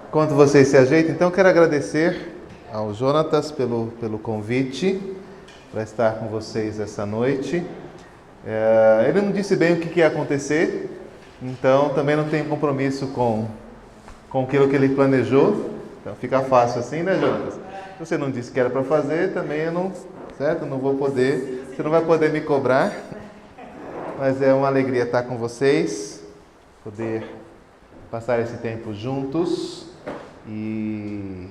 Enquanto vocês se ajeitam, então, quero agradecer ao Jonatas pelo convite para estar com vocês essa noite. Ele não disse bem o que ia acontecer, então também não tenho compromisso com aquilo que ele planejou. Então fica fácil assim, né, Jonatas? Se você não disse que era para fazer, também eu não, certo? Não vou poder, você não vai poder me cobrar. Mas é uma alegria estar com vocês, poder passar esse tempo juntos e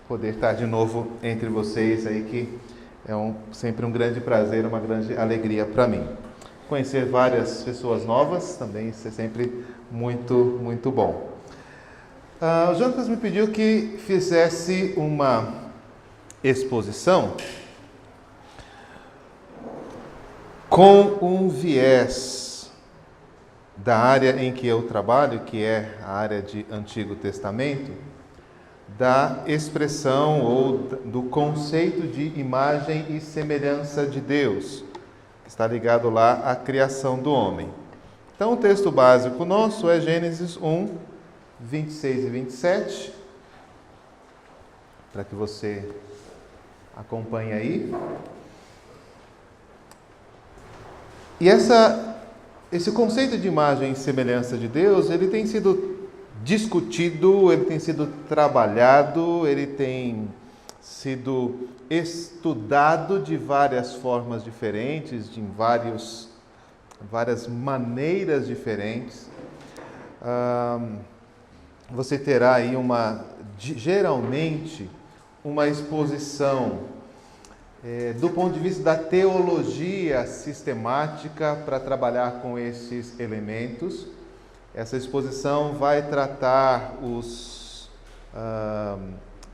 poder estar de novo entre vocês aí, que é sempre um grande prazer, uma grande alegria para mim. Conhecer várias pessoas novas também, isso é sempre muito, muito bom. O Jonatas me pediu que fizesse uma exposição com um viés da área em que eu trabalho, que é a área de Antigo Testamento, da expressão ou do conceito de imagem e semelhança de Deus, que está ligado lá à criação do homem. Então, o texto básico nosso é Gênesis 1, 26 e 27, para que você acompanhe aí. E esse conceito de imagem e semelhança de Deus, ele tem sido discutido, ele tem sido trabalhado, ele tem sido estudado de várias formas diferentes, de várias maneiras diferentes. Você terá aí geralmente uma exposição do ponto de vista da teologia sistemática para trabalhar com esses elementos. Essa exposição vai tratar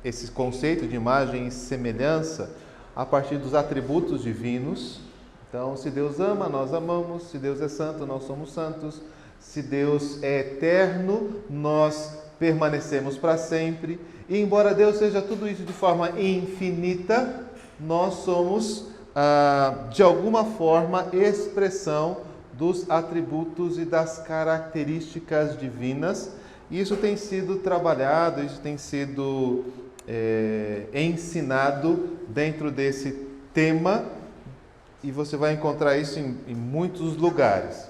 esse conceito de imagem e semelhança a partir dos atributos divinos. Então, se Deus ama, nós amamos. Se Deus é santo, nós somos santos. Se Deus é eterno, nós permanecemos para sempre. E embora Deus seja tudo isso de forma infinita, nós somos, de alguma forma, expressão dos atributos e das características divinas. E isso tem sido trabalhado, isso tem sido ensinado dentro desse tema, e você vai encontrar isso em muitos lugares.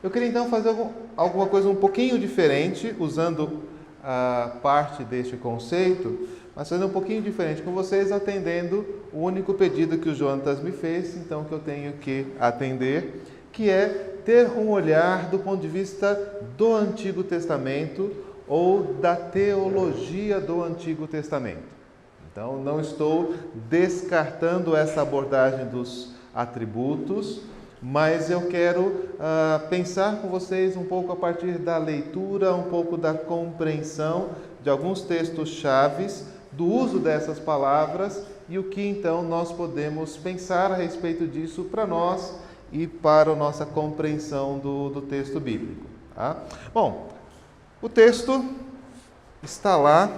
Eu queria então fazer alguma coisa um pouquinho diferente, usando parte deste conceito, mas fazendo um pouquinho diferente com vocês, atendendo o único pedido que o Jonatas me fez, então que eu tenho que atender, que é ter um olhar do ponto de vista do Antigo Testamento ou da teologia do Antigo Testamento. Então, não estou descartando essa abordagem dos atributos, mas eu quero pensar com vocês um pouco a partir da leitura, um pouco da compreensão de alguns textos chaves, do uso dessas palavras e o que então nós podemos pensar a respeito disso para nós e para a nossa compreensão do texto bíblico. Tá? Bom, o texto está lá.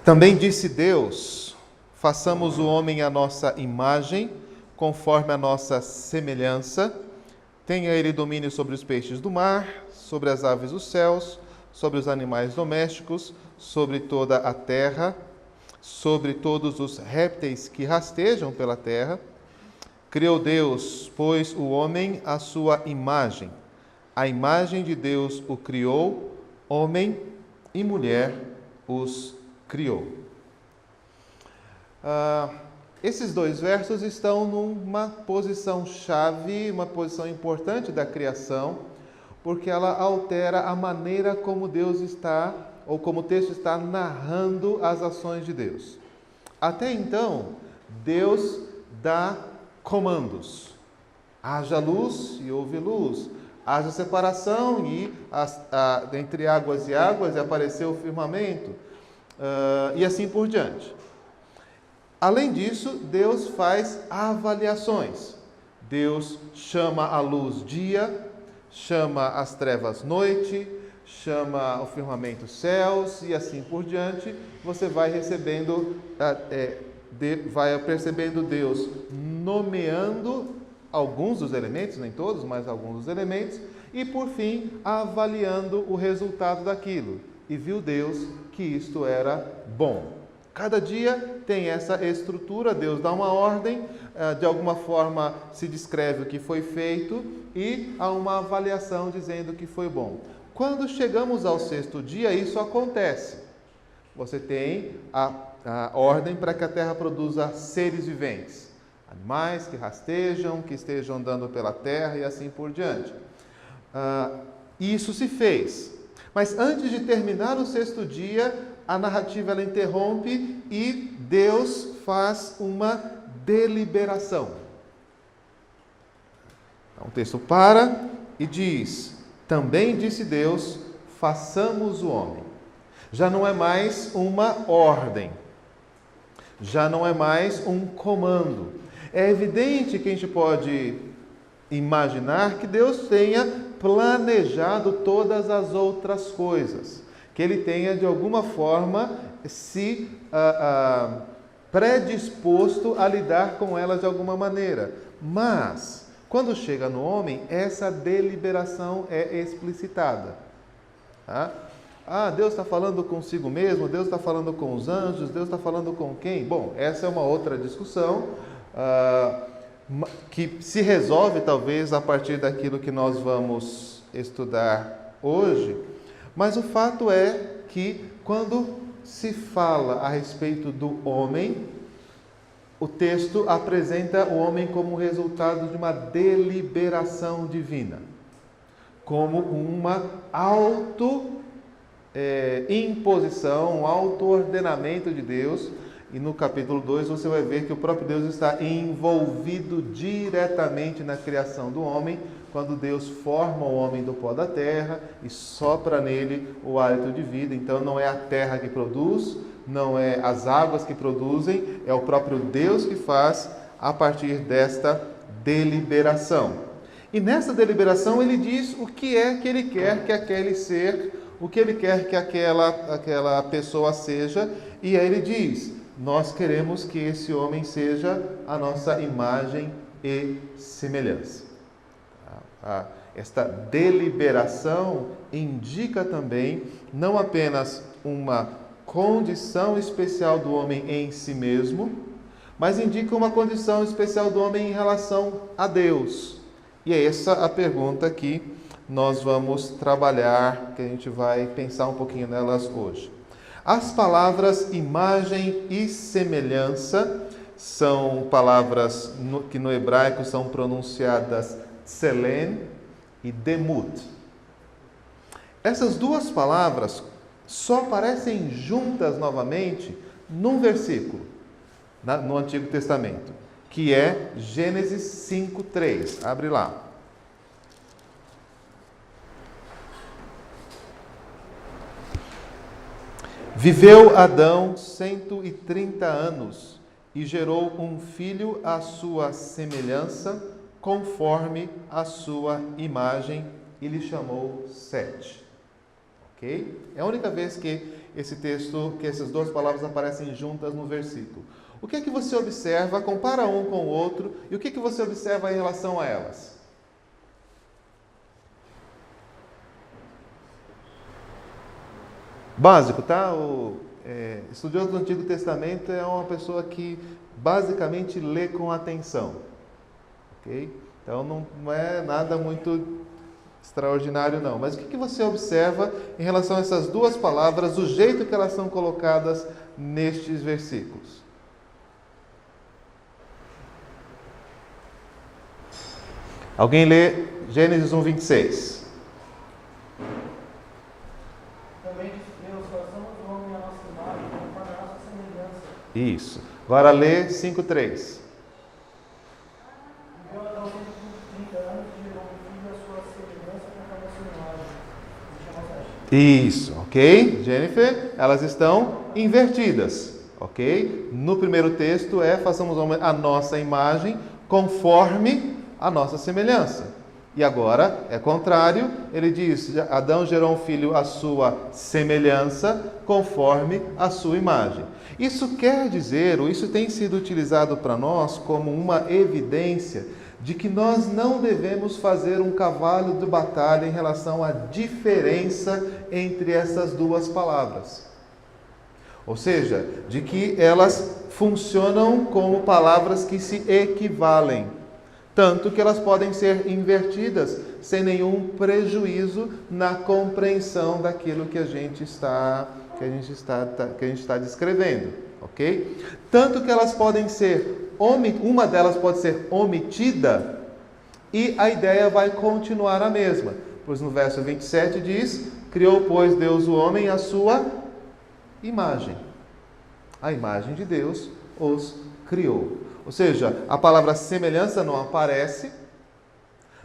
Também disse Deus: façamos o homem à nossa imagem, conforme a nossa semelhança. Tenha ele domínio sobre os peixes do mar, sobre as aves dos céus, sobre os animais domésticos, sobre toda a terra, sobre todos os répteis que rastejam pela terra. Criou Deus, pois, o homem à sua imagem. A imagem de Deus o criou, homem e mulher os criou. Esses dois versos estão numa posição chave, uma posição importante da criação, porque ela altera a maneira como Deus está, ou como o texto está narrando as ações de Deus. Até então, Deus dá comandos. Haja luz e houve luz. Haja separação e entre águas e apareceu o firmamento. E assim por diante. Além disso, Deus faz avaliações. Deus chama a luz dia, chama as trevas noite, chama o firmamento céus e assim por diante. Você vai percebendo Deus nomeando alguns dos elementos, nem todos, mas alguns dos elementos, e, por fim, avaliando o resultado daquilo. E viu Deus que isto era bom. Cada dia tem essa estrutura, Deus dá uma ordem, de alguma forma se descreve o que foi feito e há uma avaliação dizendo que foi bom. Quando chegamos ao sexto dia, isso acontece. Você tem a ordem para que a terra produza seres viventes, animais que rastejam, que estejam andando pela terra e assim por diante. Isso se fez. Mas antes de terminar o sexto dia, a narrativa ela interrompe e Deus faz uma deliberação. Então, o texto para e diz: também disse Deus, façamos o homem. Já não é mais uma ordem, já não é mais um comando. É evidente que a gente pode imaginar que Deus tenha planejado todas as outras coisas, que Ele tenha de alguma forma se predisposto a lidar com elas de alguma maneira. Mas, quando chega no homem, essa deliberação é explicitada. Tá? Deus está falando consigo mesmo, Deus está falando com os anjos, Deus está falando com quem? Bom, essa é uma outra discussão que se resolve talvez a partir daquilo que nós vamos estudar hoje, mas o fato é que quando se fala a respeito do homem, o texto apresenta o homem como resultado de uma deliberação divina, como uma imposição, um auto-ordenamento de Deus. E no capítulo 2 você vai ver que o próprio Deus está envolvido diretamente na criação do homem, quando Deus forma o homem do pó da terra e sopra nele o hálito de vida. Então não é a terra que produz, não é as águas que produzem, é o próprio Deus que faz a partir desta deliberação. E nessa deliberação ele diz o que é que ele quer que aquele ser, o que ele quer que aquela pessoa seja, e aí ele diz: nós queremos que esse homem seja a nossa imagem e semelhança. Esta deliberação indica também não apenas uma condição especial do homem em si mesmo, mas indica uma condição especial do homem em relação a Deus. E é essa a pergunta que nós vamos trabalhar, que a gente vai pensar um pouquinho nelas hoje. As palavras imagem e semelhança são palavras que no hebraico são pronunciadas tselem e demut. Essas duas palavras só aparecem juntas novamente num versículo no Antigo Testamento, que é Gênesis 5:3. Abre lá. Viveu Adão 130 anos e gerou um filho à sua semelhança, conforme a sua imagem, e lhe chamou Sete. Ok? É a única vez que esse texto, que essas duas palavras aparecem juntas no versículo. O que é que você observa? Compara um com o outro, e o que é que você observa em relação a elas? Básico, tá? O estudioso do Antigo Testamento é uma pessoa que basicamente lê com atenção. Ok? Então não é nada muito extraordinário não. Mas o que você observa em relação a essas duas palavras, o jeito que elas são colocadas nestes versículos? Alguém lê Gênesis 1:26. Isso. Agora lê 5:3. Isso, ok? Jennifer, elas estão invertidas, ok? No primeiro texto façamos a nossa imagem conforme a nossa semelhança. E agora é contrário, ele diz: Adão gerou um filho à sua semelhança, conforme a sua imagem. Isso quer dizer, ou isso tem sido utilizado para nós como uma evidência de que nós não devemos fazer um cavalo de batalha em relação à diferença entre essas duas palavras. Ou seja, de que elas funcionam como palavras que se equivalem, tanto que elas podem ser invertidas sem nenhum prejuízo na compreensão daquilo que a gente está descrevendo, ok? Tanto que elas podem ser, uma delas pode ser omitida e a ideia vai continuar a mesma. Pois no verso 27 diz: criou, pois, Deus o homem à sua imagem. A imagem de Deus os criou. Ou seja, a palavra semelhança não aparece,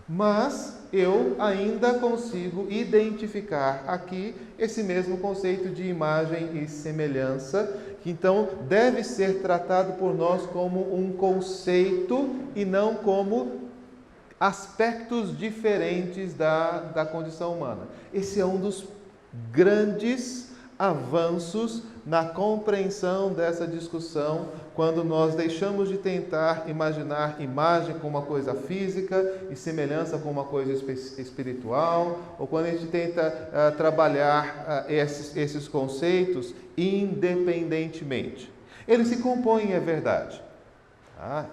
mas eu ainda consigo identificar aqui esse mesmo conceito de imagem e semelhança, que então deve ser tratado por nós como um conceito e não como aspectos diferentes da condição humana. Esse é um dos grandes avanços na compreensão dessa discussão, quando nós deixamos de tentar imaginar imagem como uma coisa física e semelhança como uma coisa espiritual, ou quando a gente tenta trabalhar esses conceitos independentemente. Eles se compõem, é verdade. Tá?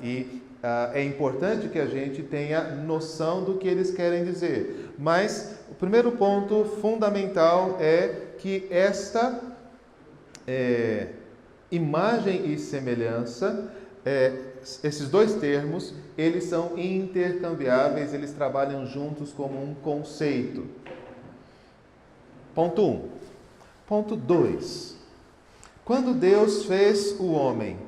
É importante que a gente tenha noção do que eles querem dizer. Mas o primeiro ponto fundamental é que esta imagem e semelhança, esses dois termos, eles são intercambiáveis, eles trabalham juntos como um conceito. Ponto 1. Ponto 2. Quando Deus fez o homem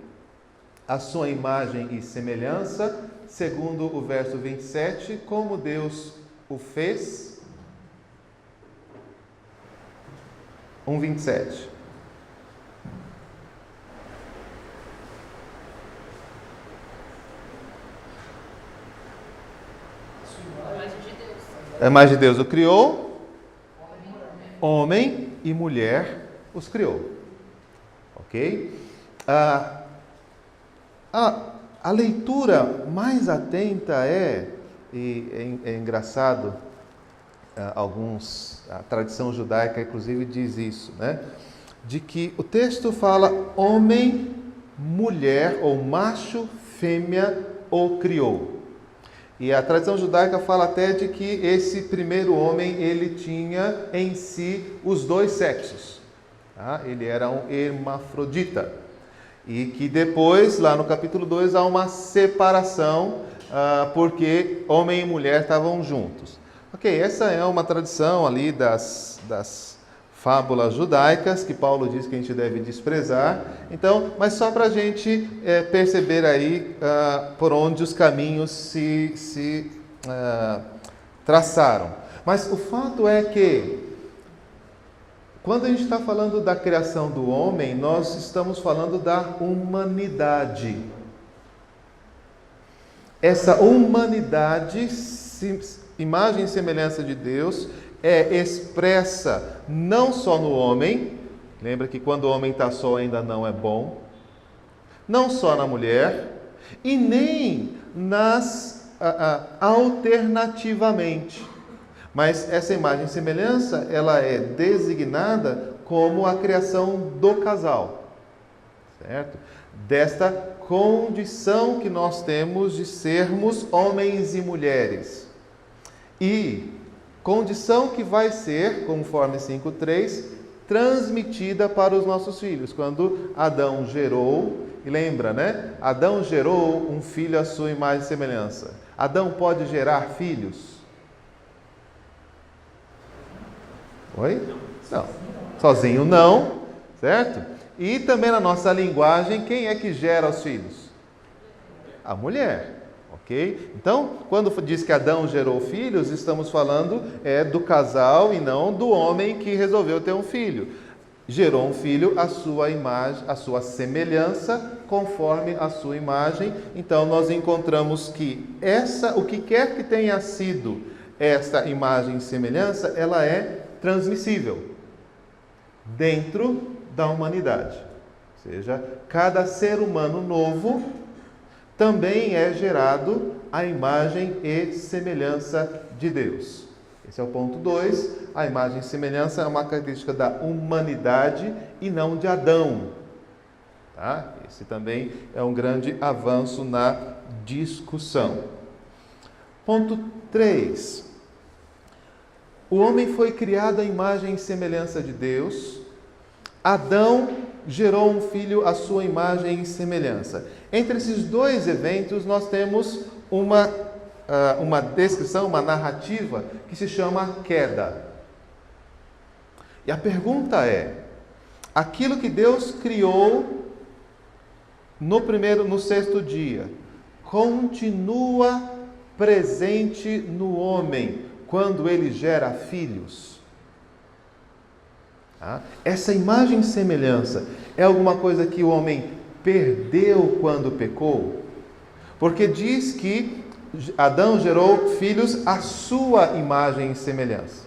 à sua imagem e semelhança, segundo o verso 27, como Deus o fez? 1:27. A imagem de Deus o criou, homem e mulher os criou. Ok? A leitura mais atenta é engraçado, a tradição judaica inclusive diz isso, né? De que o texto fala homem, mulher, ou macho, fêmea, o criou. E a tradição judaica fala até de que esse primeiro homem, ele tinha em si os dois sexos. Tá? Ele era um hermafrodita. E que depois, lá no capítulo 2, há uma separação, porque homem e mulher estavam juntos. Ok, essa é uma tradição ali das fábulas judaicas, que Paulo diz que a gente deve desprezar. Então, mas só para a gente perceber aí por onde os caminhos se traçaram. Mas o fato é que, quando a gente está falando da criação do homem, nós estamos falando da humanidade. Essa humanidade, imagem e semelhança de Deus, é expressa não só no homem, lembra que quando o homem está só ainda não é bom, não só na mulher, e nem alternativamente. Mas essa imagem e semelhança, ela é designada como a criação do casal, certo? Desta condição que nós temos de sermos homens e mulheres. E condição que vai ser, conforme 5:3, transmitida para os nossos filhos. Quando Adão gerou, e lembra, né? Adão gerou um filho à sua imagem e semelhança. Adão pode gerar filhos? Oi? Não. Sozinho não, certo? E também na nossa linguagem, quem é que gera os filhos? A mulher. Ok? Então, quando diz que Adão gerou filhos, estamos falando do casal e não do homem que resolveu ter um filho. Gerou um filho à sua imagem, à sua semelhança, conforme a sua imagem. Então, nós encontramos que o que quer que tenha sido esta imagem e semelhança, ela é transmissível dentro da humanidade. Ou seja, cada ser humano novo também é gerado a imagem e semelhança de Deus. Esse é o ponto 2. A imagem e semelhança é uma característica da humanidade e não de Adão. Tá? Esse também é um grande avanço na discussão. Ponto 3. O homem foi criado à imagem e semelhança de Deus. Adão gerou um filho à sua imagem e semelhança. Entre esses dois eventos, nós temos uma descrição, uma narrativa que se chama queda. E a pergunta é: aquilo que Deus criou no sexto dia, continua presente no homem quando ele gera filhos? Essa imagem e semelhança é alguma coisa que o homem perdeu quando pecou? Porque diz que Adão gerou filhos à sua imagem e semelhança.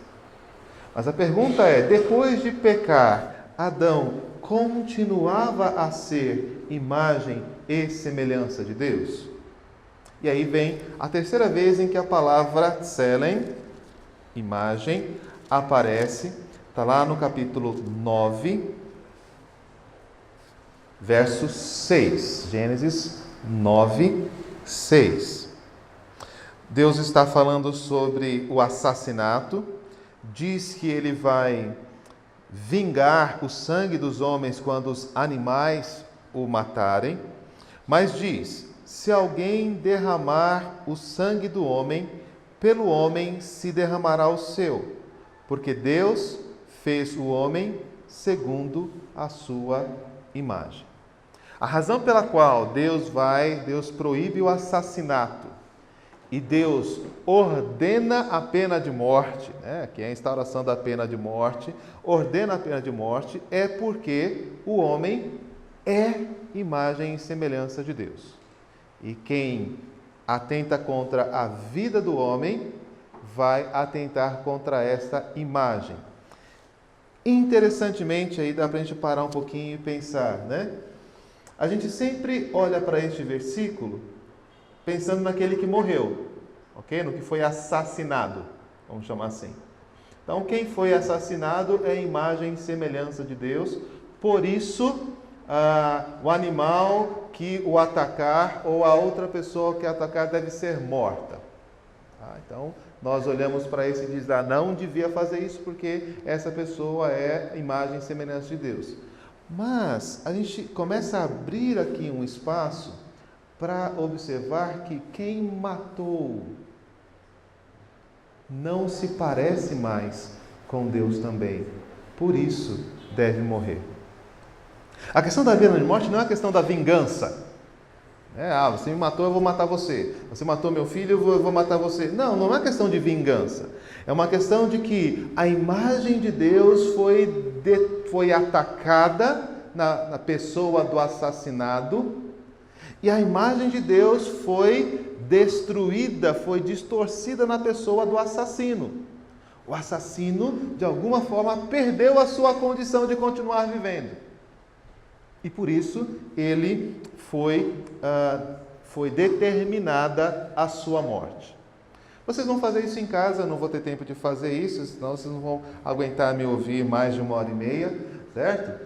Mas a pergunta é: depois de pecar, Adão continuava a ser imagem e semelhança de Deus? E aí vem a terceira vez em que a palavra tselem, imagem, aparece. Está lá no capítulo 9, verso 6. Gênesis 9, 6. Deus está falando sobre o assassinato. Diz que ele vai vingar o sangue dos homens quando os animais o matarem. Mas diz: se alguém derramar o sangue do homem, pelo homem se derramará o seu, porque Deus fez o homem segundo a sua imagem. A razão pela qual Deus proíbe o assassinato e Deus ordena a pena de morte, que é a instauração da pena de morte, ordena a pena de morte, é porque o homem é imagem e semelhança de Deus. E quem atenta contra a vida do homem vai atentar contra esta imagem. Interessantemente, aí dá para a gente parar um pouquinho e pensar, né? A gente sempre olha para este versículo pensando naquele que morreu, ok? No que foi assassinado, vamos chamar assim. Então, quem foi assassinado é a imagem e semelhança de Deus, por isso, o animal que o atacar ou a outra pessoa que atacar deve ser morta. Então, nós olhamos para isso e diz: não devia fazer isso porque essa pessoa é imagem e semelhança de Deus. Mas a gente começa a abrir aqui um espaço para observar que quem matou não se parece mais com Deus também. Por isso deve morrer. A questão da pena de morte não é a questão da vingança. Você me matou, eu vou matar você. Você matou meu filho, eu vou matar você. Não é questão de vingança. É uma questão de que a imagem de Deus foi atacada na pessoa do assassinado e a imagem de Deus foi destruída, foi distorcida na pessoa do assassino. O assassino, de alguma forma, perdeu a sua condição de continuar vivendo. E por isso ele foi determinada a sua morte. Vocês vão fazer isso em casa, eu não vou ter tempo de fazer isso, senão vocês não vão aguentar me ouvir mais de 1h30, certo?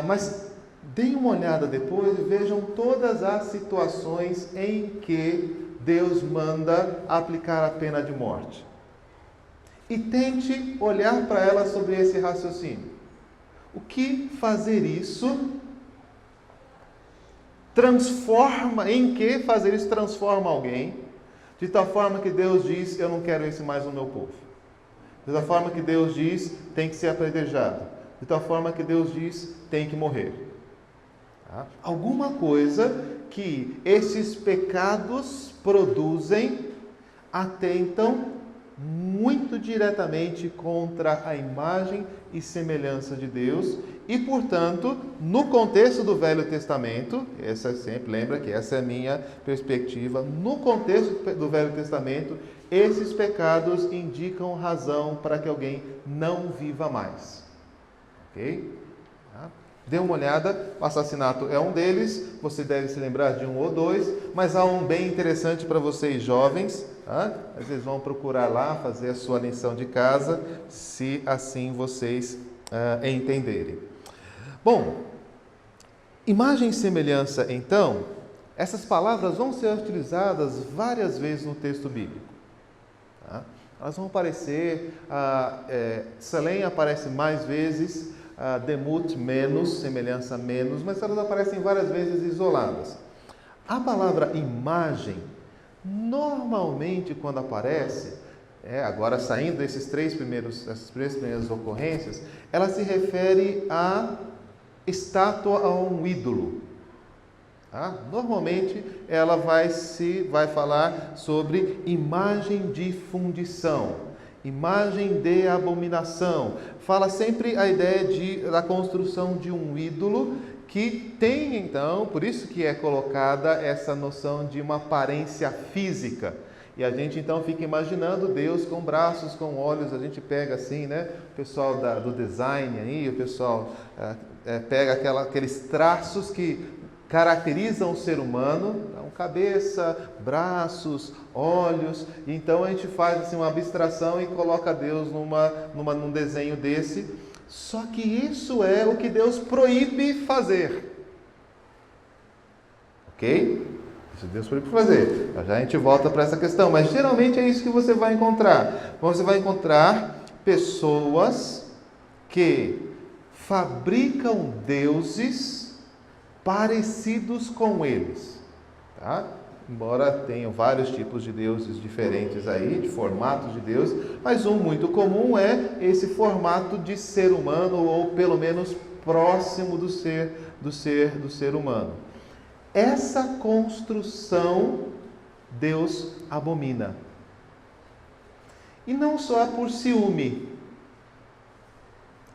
Mas deem uma olhada depois e vejam todas as situações em que Deus manda aplicar a pena de morte. E tente olhar para ela sobre esse raciocínio. O que fazer isso transforma alguém, de tal forma que Deus diz: eu não quero isso mais no meu povo. De tal forma que Deus diz: tem que ser apedrejado. De tal forma que Deus diz: tem que morrer. Alguma coisa que esses pecados produzem atentam muito diretamente contra a imagem e semelhança de Deus e, portanto, no contexto do Velho Testamento, lembra que essa é a minha perspectiva, no contexto do Velho Testamento, esses pecados indicam razão para que alguém não viva mais. Ok? Dê uma olhada, o assassinato é um deles, você deve se lembrar de um ou dois, mas há um bem interessante para vocês jovens, tá? Vocês vão procurar lá fazer a sua lição de casa, se assim vocês entenderem. Bom, imagem e semelhança, então, essas palavras vão ser utilizadas várias vezes no texto bíblico. Tá? Elas vão aparecer, Selém aparece mais vezes, demut menos, semelhança menos, mas elas aparecem várias vezes isoladas. A palavra imagem, normalmente quando aparece, agora saindo dessas três primeiras ocorrências, ela se refere a estátua, a um ídolo. Tá? Normalmente ela vai falar sobre imagem de fundição, imagem de abominação. Fala sempre a ideia da construção de um ídolo que tem, então, por isso que é colocada essa noção de uma aparência física. E a gente então fica imaginando Deus com braços, com olhos, a gente pega assim, né? O pessoal do design aí, o pessoal pega aqueles traços que caracterizam o ser humano, então, cabeça, braços, olhos, e então a gente faz assim, uma abstração e coloca Deus num desenho desse, só que isso é o que Deus proíbe fazer, ok? Isso Deus proíbe fazer, já a gente volta para essa questão, mas geralmente é isso que você vai encontrar. Você vai encontrar pessoas que fabricam deuses parecidos com eles, tá? Embora tenham vários tipos de deuses diferentes aí, de formatos de Deus, mas um muito comum é esse formato de ser humano, ou pelo menos próximo do ser humano. Essa construção Deus abomina. E não só por ciúme.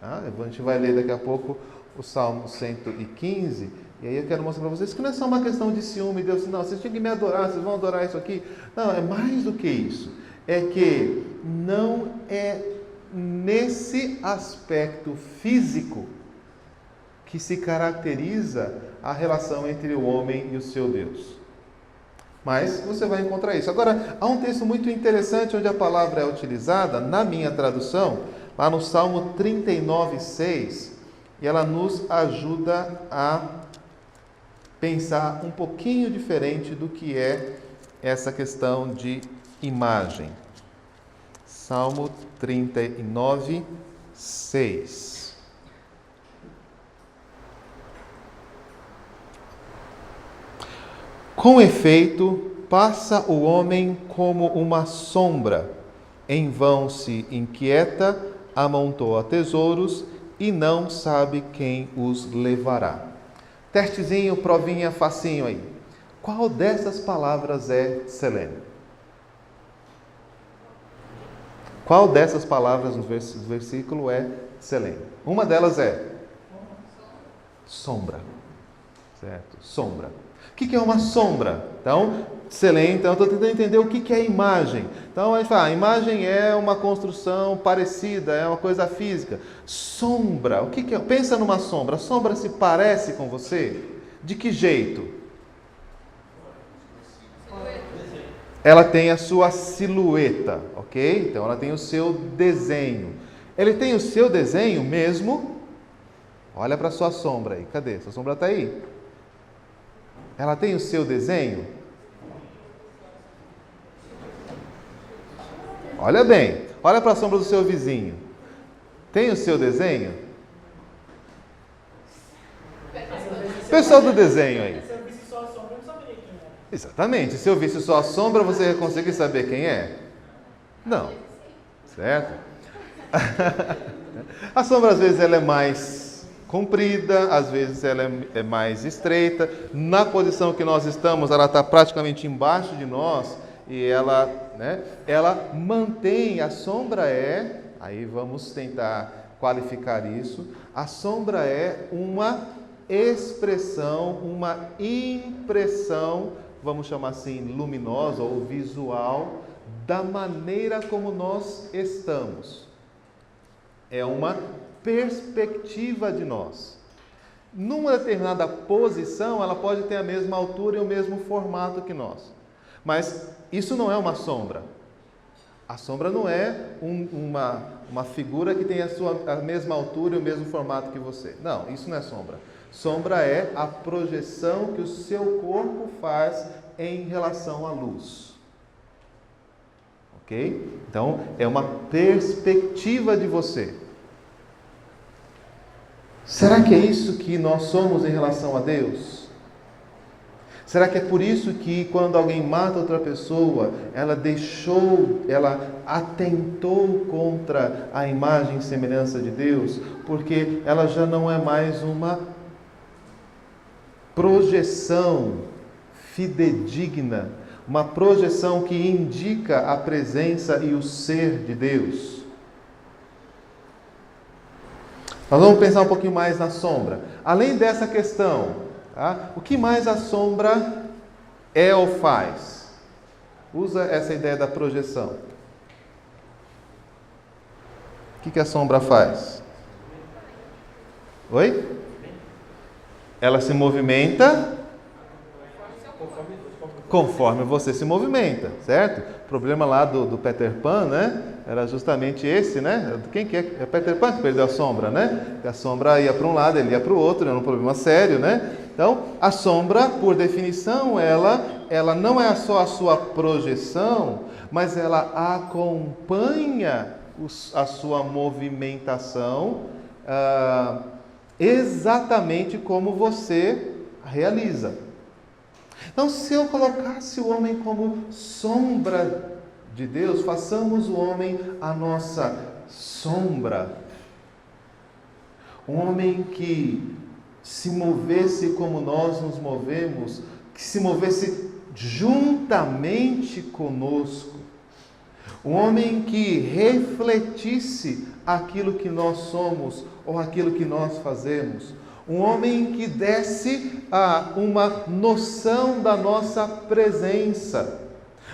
A gente vai ler daqui a pouco o Salmo 115, e aí eu quero mostrar para vocês que não é só uma questão de ciúme, Deus, não, vocês tinham que me adorar, vocês vão adorar isso aqui. Não, é mais do que isso. É que não é nesse aspecto físico que se caracteriza a relação entre o homem e o seu Deus. Mas você vai encontrar isso. Agora, há um texto muito interessante onde a palavra é utilizada, na minha tradução, lá no Salmo 39:6, e ela nos ajuda a pensar um pouquinho diferente do que é essa questão de imagem. Salmo 39:6. Com efeito, passa o homem como uma sombra, em vão se inquieta, amontoa tesouros e não sabe quem os levará. Testezinho, provinha, facinho aí. Qual dessas palavras é Selém? Qual dessas palavras no versículo é Selém? Uma delas é sombra. Certo? Sombra. O que é uma sombra? Então, Selém, então, estou tentando entender o que é imagem. Então, a gente fala, a imagem é uma construção parecida, é uma coisa física. Sombra, o que é? Pensa numa sombra. A sombra se parece com você? De que jeito? Ela tem a sua silhueta, ok? Então, ela tem o seu desenho. Ele tem o seu desenho mesmo? Olha para a sua sombra aí. Cadê? Sua sombra está aí? Ela tem o seu desenho? Olha bem, olha para a sombra do seu vizinho. Tem o seu desenho? Pessoal do desenho aí. Se eu visse só a sombra, eu não saberia quem é. Exatamente. Se eu visse só a sombra, você ia conseguir saber quem é? Não. Certo? A sombra, às vezes, ela é mais comprida, às vezes ela é mais estreita. Na posição que nós estamos, ela está praticamente embaixo de nós e ela mantém, a sombra aí vamos tentar qualificar isso, a sombra é uma expressão, uma impressão, vamos chamar assim, luminosa ou visual, da maneira como nós estamos. É uma perspectiva de nós. Numa determinada posição, ela pode ter a mesma altura e o mesmo formato que nós. Mas isso não é uma sombra. A sombra não é uma figura que tem a mesma altura e o mesmo formato que você. Não, isso não é sombra. Sombra é a projeção que o seu corpo faz em relação à luz. Ok? Então, é uma perspectiva de você. Será que é isso que nós somos em relação a Deus? Será que é por isso que quando alguém mata outra pessoa, ela atentou contra a imagem e semelhança de Deus? Porque ela já não é mais uma projeção fidedigna, uma projeção que indica a presença e o ser de Deus. Nós vamos pensar um pouquinho mais na sombra. Além dessa questão, tá? O que mais a sombra é ou faz? Usa essa ideia da projeção. O que a sombra faz? Oi? Ela se movimenta conforme você se movimenta, certo? O problema lá do Peter Pan, né? Era justamente esse, né? Quem que é? É Peter Pan que perdeu a sombra, né? A sombra ia para um lado, ele ia para o outro, era um problema sério, né? Então, a sombra, por definição, ela não é só a sua projeção, mas ela acompanha a sua movimentação exatamente como você realiza. Então, se eu colocasse o homem como sombra de Deus, façamos o homem a nossa sombra. Um homem que se movesse como nós nos movemos, que se movesse juntamente conosco. Um homem que refletisse aquilo que nós somos ou aquilo que nós fazemos. Um homem que desse uma noção da nossa presença.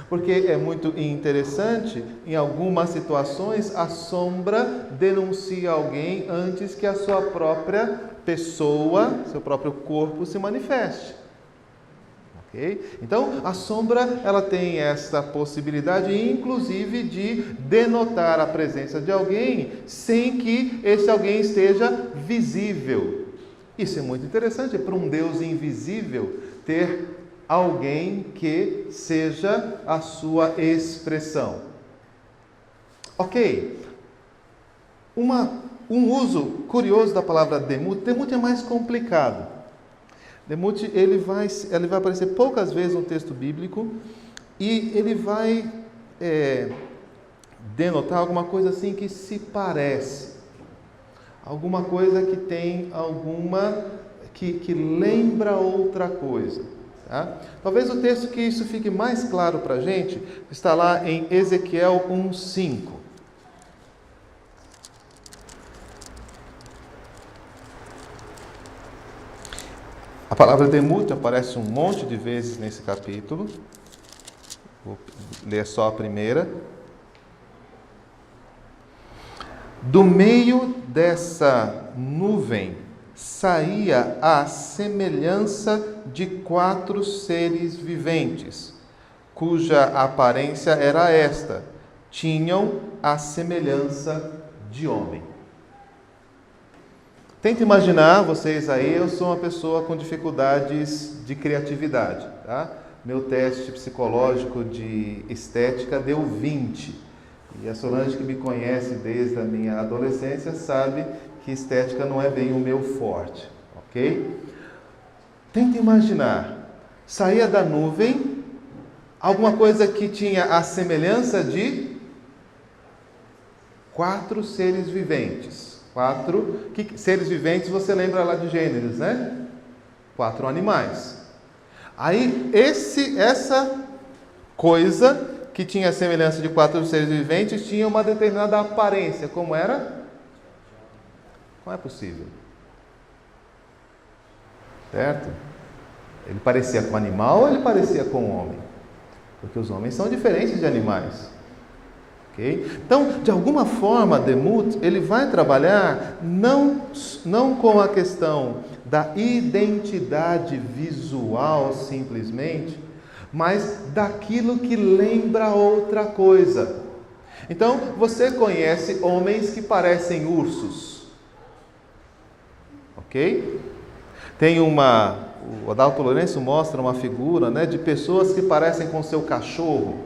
Porque é muito interessante, em algumas situações, a sombra denuncia alguém antes que a sua própria pessoa, seu próprio corpo se manifeste. Ok? Então, a sombra, ela tem essa possibilidade, inclusive, de denotar a presença de alguém sem que esse alguém esteja visível. Isso é muito interessante, para um Deus invisível ter alguém que seja a sua expressão. Ok. Um uso curioso da palavra demut. Demut é mais complicado. Demut, ele vai aparecer poucas vezes no texto bíblico e ele vai denotar alguma coisa assim que se parece. Alguma coisa que tem que lembra outra coisa. Tá? Talvez o texto que isso fique mais claro para a gente está lá em Ezequiel 1:5. A palavra demut aparece um monte de vezes nesse capítulo. Vou ler só a primeira. Do meio dessa nuvem saía a semelhança de 4 seres viventes, cuja aparência era esta: tinham a semelhança de homem. Tenta imaginar, vocês aí, eu sou uma pessoa com dificuldades de criatividade, tá? Meu teste psicológico de estética deu 20. E a Solange, que me conhece desde a minha adolescência, sabe que estética não é bem o meu forte, ok? Tenta imaginar, saía da nuvem alguma coisa que tinha a semelhança de 4 seres viventes. 4 seres viventes, você lembra lá de Gênesis, né? 4 animais. Aí, essa coisa que tinha a semelhança de 4 seres viventes tinha uma determinada aparência. Como era? Não é possível. Certo? Ele parecia com animal ou ele parecia com homem? Porque os homens são diferentes de animais. Okay? Então, de alguma forma, Demut, ele vai trabalhar não com a questão da identidade visual simplesmente, mas daquilo que lembra outra coisa. Então, você conhece homens que parecem ursos, ok? O Adalto Lourenço mostra uma figura, né, de pessoas que parecem com seu cachorro,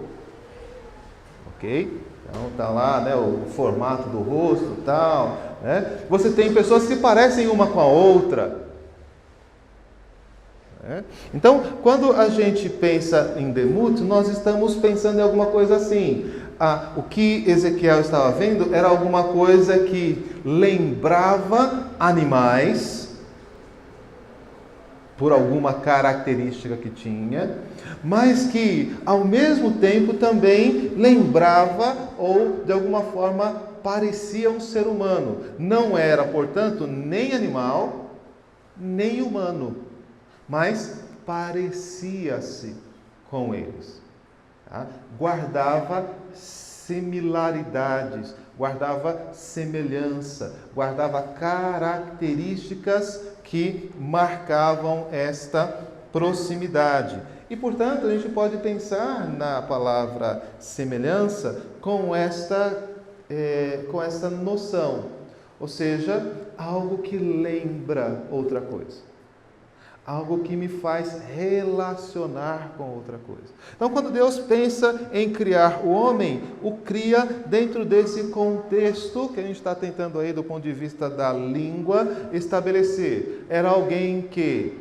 ok? Então está lá, né, o formato do rosto e tal, né? Você tem pessoas que parecem uma com a outra. Então, quando a gente pensa em demut, nós estamos pensando em alguma coisa assim. O que Ezequiel estava vendo era alguma coisa que lembrava animais, por alguma característica que tinha, mas que ao mesmo tempo também lembrava ou de alguma forma parecia um ser humano. Não era, portanto, nem animal, nem humano, mas parecia-se com eles. Tá? Guardava similaridades, guardava semelhança, guardava características que marcavam esta proximidade. E, portanto, a gente pode pensar na palavra semelhança com esta noção, ou seja, algo que lembra outra coisa. Algo que me faz relacionar com outra coisa. Então, quando Deus pensa em criar o homem, o cria dentro desse contexto que a gente está tentando aí, do ponto de vista da língua, estabelecer. Era alguém que,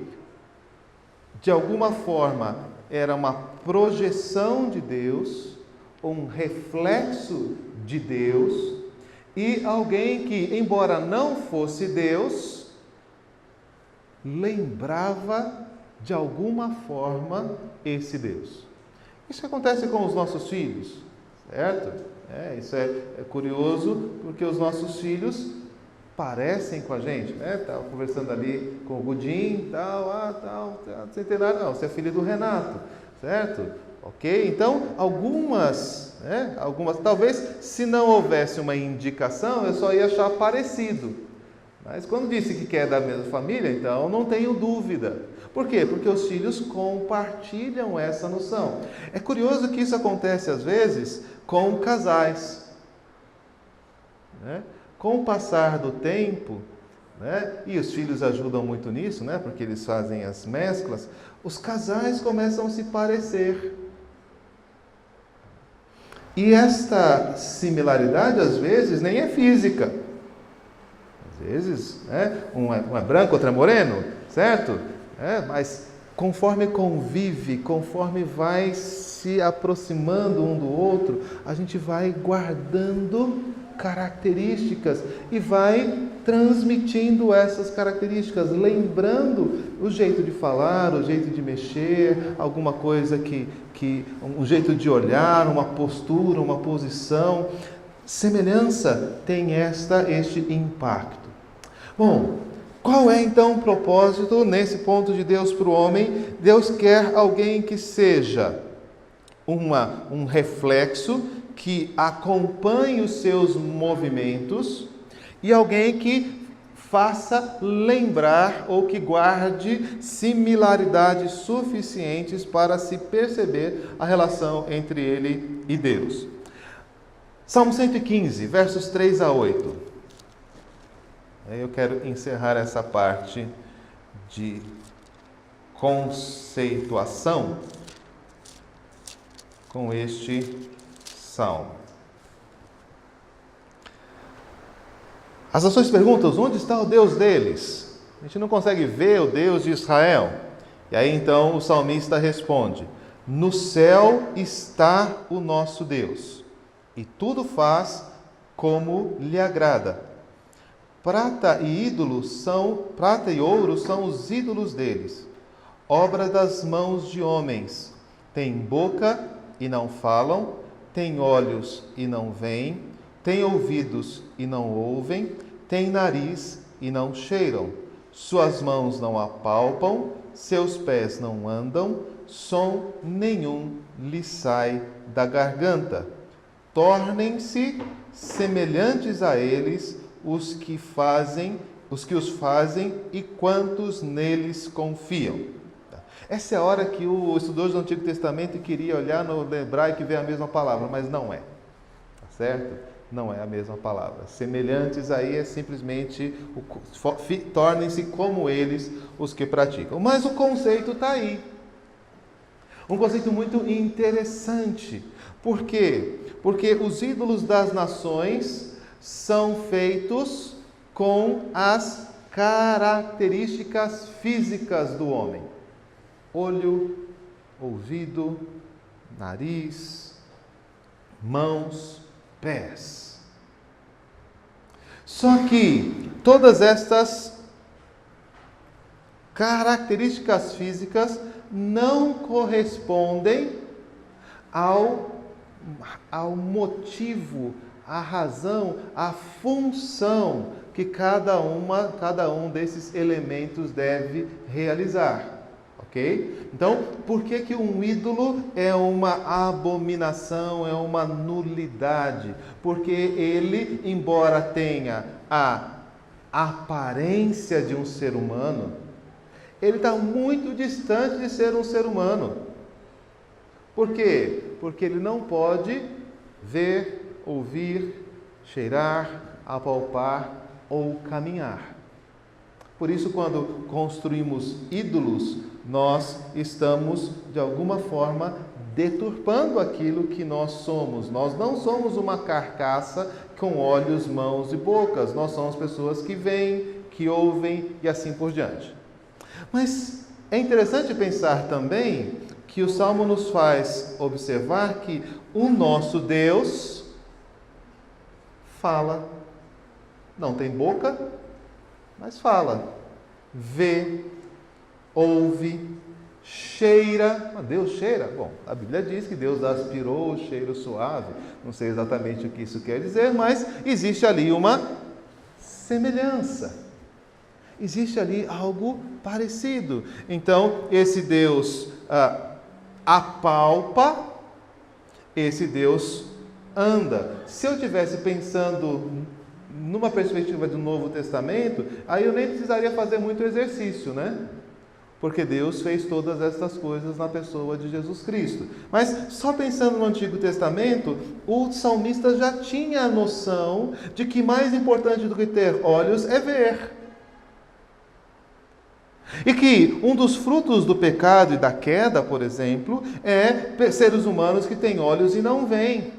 de alguma forma, era uma projeção de Deus, um reflexo de Deus, e alguém que, embora não fosse Deus, lembrava de alguma forma esse Deus. Isso acontece com os nossos filhos, certo? Isso é curioso, porque os nossos filhos parecem com a gente, né? Estava conversando ali com o Gudim, tal, centenário, não, você é filho do Renato, certo? Ok? Então, algumas, talvez se não houvesse uma indicação, eu só ia achar parecido. Mas quando disse que quer da mesma família, então não tenho dúvida. Por quê? Porque os filhos compartilham essa noção. É curioso que isso acontece às vezes com casais. Né? Com o passar do tempo, né? E os filhos ajudam muito nisso, né? Porque eles fazem as mesclas, os casais começam a se parecer. E esta similaridade às vezes nem é física. Às vezes, um é branco, outro é moreno, certo? Mas conforme convive, conforme vai se aproximando um do outro, a gente vai guardando características e vai transmitindo essas características, lembrando o jeito de falar, o jeito de mexer, alguma coisa um jeito de olhar, uma postura, uma posição. Semelhança tem este impacto. Bom, qual é então o propósito nesse ponto de Deus para o homem? Deus quer alguém que seja um reflexo, que acompanhe os seus movimentos e alguém que faça lembrar ou que guarde similaridades suficientes para se perceber a relação entre ele e Deus. Salmo 115, versos 3 a 8. Eu quero encerrar essa parte de conceituação com este salmo. As nações perguntam: onde está o Deus deles? A gente não consegue ver o Deus de Israel. E aí então o salmista responde: no céu está o nosso Deus, e tudo faz como lhe agrada. Prata e ouro são os ídolos deles, obra das mãos de homens. Têm boca e não falam, têm olhos e não veem, têm ouvidos e não ouvem, têm nariz e não cheiram. Suas mãos não apalpam, seus pés não andam, som nenhum lhe sai da garganta. Tornem-se semelhantes a eles, os que os fazem e quantos neles confiam. Essa é a hora que o estudioso do Antigo Testamento queria olhar no hebraico e ver a mesma palavra, mas não é. Tá certo? Não é a mesma palavra. Semelhantes aí é simplesmente tornem-se como eles os que praticam. Mas o conceito está aí. Um conceito muito interessante. Por quê? Porque os ídolos das nações são feitos com as características físicas do homem. Olho, ouvido, nariz, mãos, pés. Só que todas estas características físicas não correspondem ao motivo, à razão, à função que cada um desses elementos deve realizar. Ok? Então, por que um ídolo é uma abominação, é uma nulidade? Porque ele, embora tenha a aparência de um ser humano, ele está muito distante de ser um ser humano. Por quê? Porque ele não pode ver, ouvir, cheirar, apalpar ou caminhar. Por isso, quando construímos ídolos, nós estamos, de alguma forma, deturpando aquilo que nós somos. Nós não somos uma carcaça com olhos, mãos e bocas. Nós somos pessoas que veem, que ouvem e assim por diante. Mas é interessante pensar também que o Salmo nos faz observar que o nosso Deus fala. Não tem boca, mas fala. Vê, ouve, cheira. Deus cheira? Bom, a Bíblia diz que Deus aspirou o cheiro suave. Não sei exatamente o que isso quer dizer, mas existe ali uma semelhança. Existe ali algo parecido. Então, esse Deus apalpa, esse Deus anda. Se eu estivesse pensando numa perspectiva do Novo Testamento, aí eu nem precisaria fazer muito exercício, né? Porque Deus fez todas essas coisas na pessoa de Jesus Cristo. Mas só pensando no Antigo Testamento, o salmista já tinha a noção de que mais importante do que ter olhos é ver. E que um dos frutos do pecado e da queda, por exemplo, é seres humanos que têm olhos e não veem.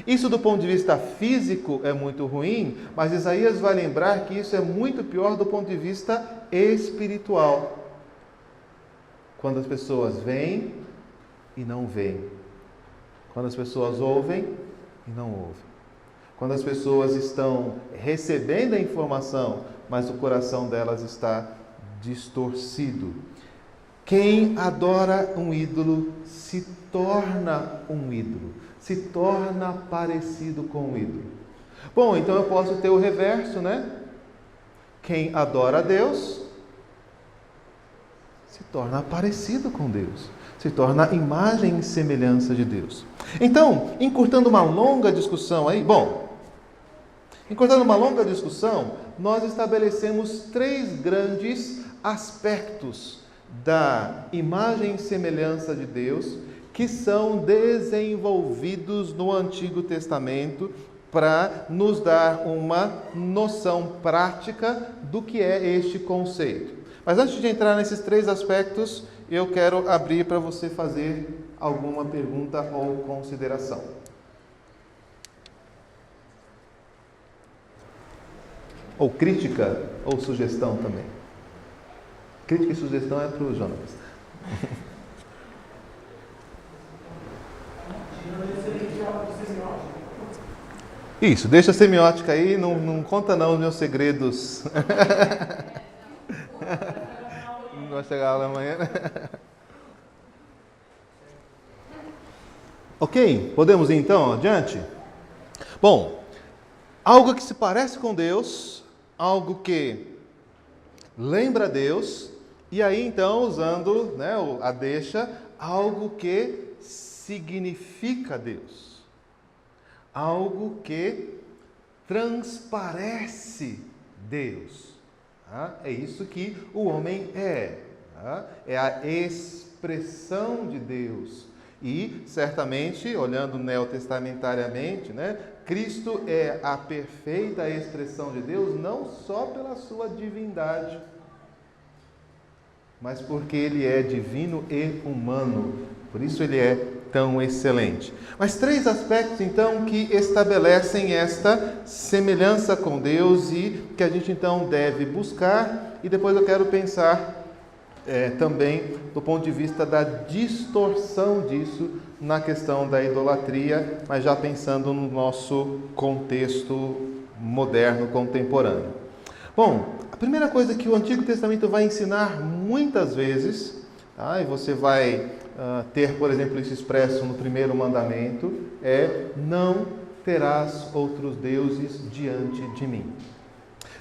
Isso do ponto de vista físico é muito ruim, mas Isaías vai lembrar que isso é muito pior do ponto de vista espiritual. Quando as pessoas veem e não veem. Quando as pessoas ouvem e não ouvem. Quando as pessoas estão recebendo a informação, mas o coração delas está distorcido. Quem adora um ídolo se torna um ídolo, se torna parecido com o ídolo. Bom, então eu posso ter o reverso, né? Quem adora a Deus se torna parecido com Deus, se torna imagem e semelhança de Deus. Então, encurtando uma longa discussão, nós estabelecemos 3 grandes aspectos da imagem e semelhança de Deus que são desenvolvidos no Antigo Testamento para nos dar uma noção prática do que é este conceito. Mas antes de entrar nesses 3 aspectos, eu quero abrir para você fazer alguma pergunta ou consideração. Ou crítica ou sugestão também. Crítica e sugestão é para o Jonas. Isso, deixa a semiótica aí, não conta não os meus segredos. Não vai chegar lá amanhã. Ok, podemos ir então adiante? Bom, algo que se parece com Deus, algo que lembra Deus, e aí então, usando a deixa, algo que significa Deus. Algo que transparece Deus. É isso que o homem é. É a expressão de Deus. E, certamente, olhando neotestamentariamente, Cristo é a perfeita expressão de Deus, não só pela sua divindade, mas porque ele é divino e humano. Por isso ele é tão excelente. Mas 3 aspectos, então, que estabelecem esta semelhança com Deus e que a gente, então, deve buscar. E depois eu quero pensar também do ponto de vista da distorção disso na questão da idolatria, mas já pensando no nosso contexto moderno, contemporâneo. Bom, a primeira coisa que o Antigo Testamento vai ensinar muitas vezes, e você vai ter, por exemplo, isso expresso no primeiro mandamento, é: não terás outros deuses diante de mim.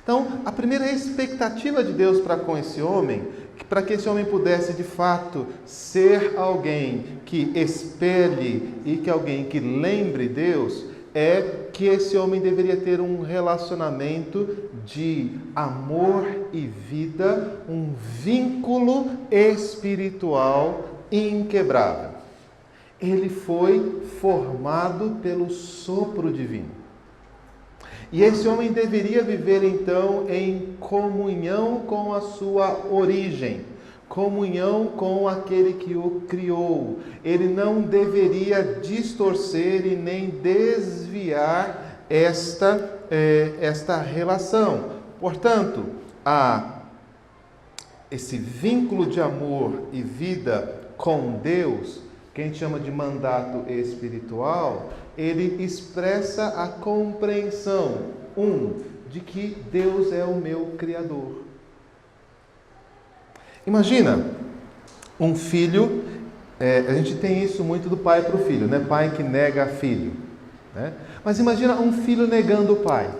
Então, a primeira expectativa de Deus para com esse homem, para que esse homem pudesse de fato ser alguém que espelhe e que alguém que lembre Deus, é que esse homem deveria ter um relacionamento de amor e vida, um vínculo espiritual inquebrável. Ele foi formado pelo sopro divino. E esse homem deveria viver, então, em comunhão com a sua origem, comunhão com aquele que o criou. Ele não deveria distorcer e nem desviar esta relação. Portanto, esse vínculo de amor e vida com Deus, que a gente chama de mandato espiritual, ele expressa a compreensão, de que Deus é o meu Criador. Imagina um filho, a gente tem isso muito do pai para o filho, pai que nega filho. Mas imagina um filho negando o pai.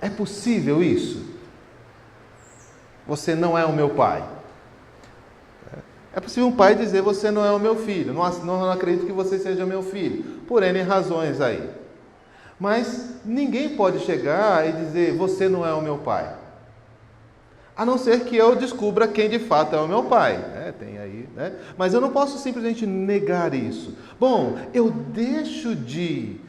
É possível isso? Você não é o meu pai. É possível um pai dizer: você não é o meu filho, não acredito que você seja meu filho, por N razões aí. Mas ninguém pode chegar e dizer: você não é o meu pai. A não ser que eu descubra quem de fato é o meu pai. Tem aí, Mas eu não posso simplesmente negar isso. Bom, eu deixo de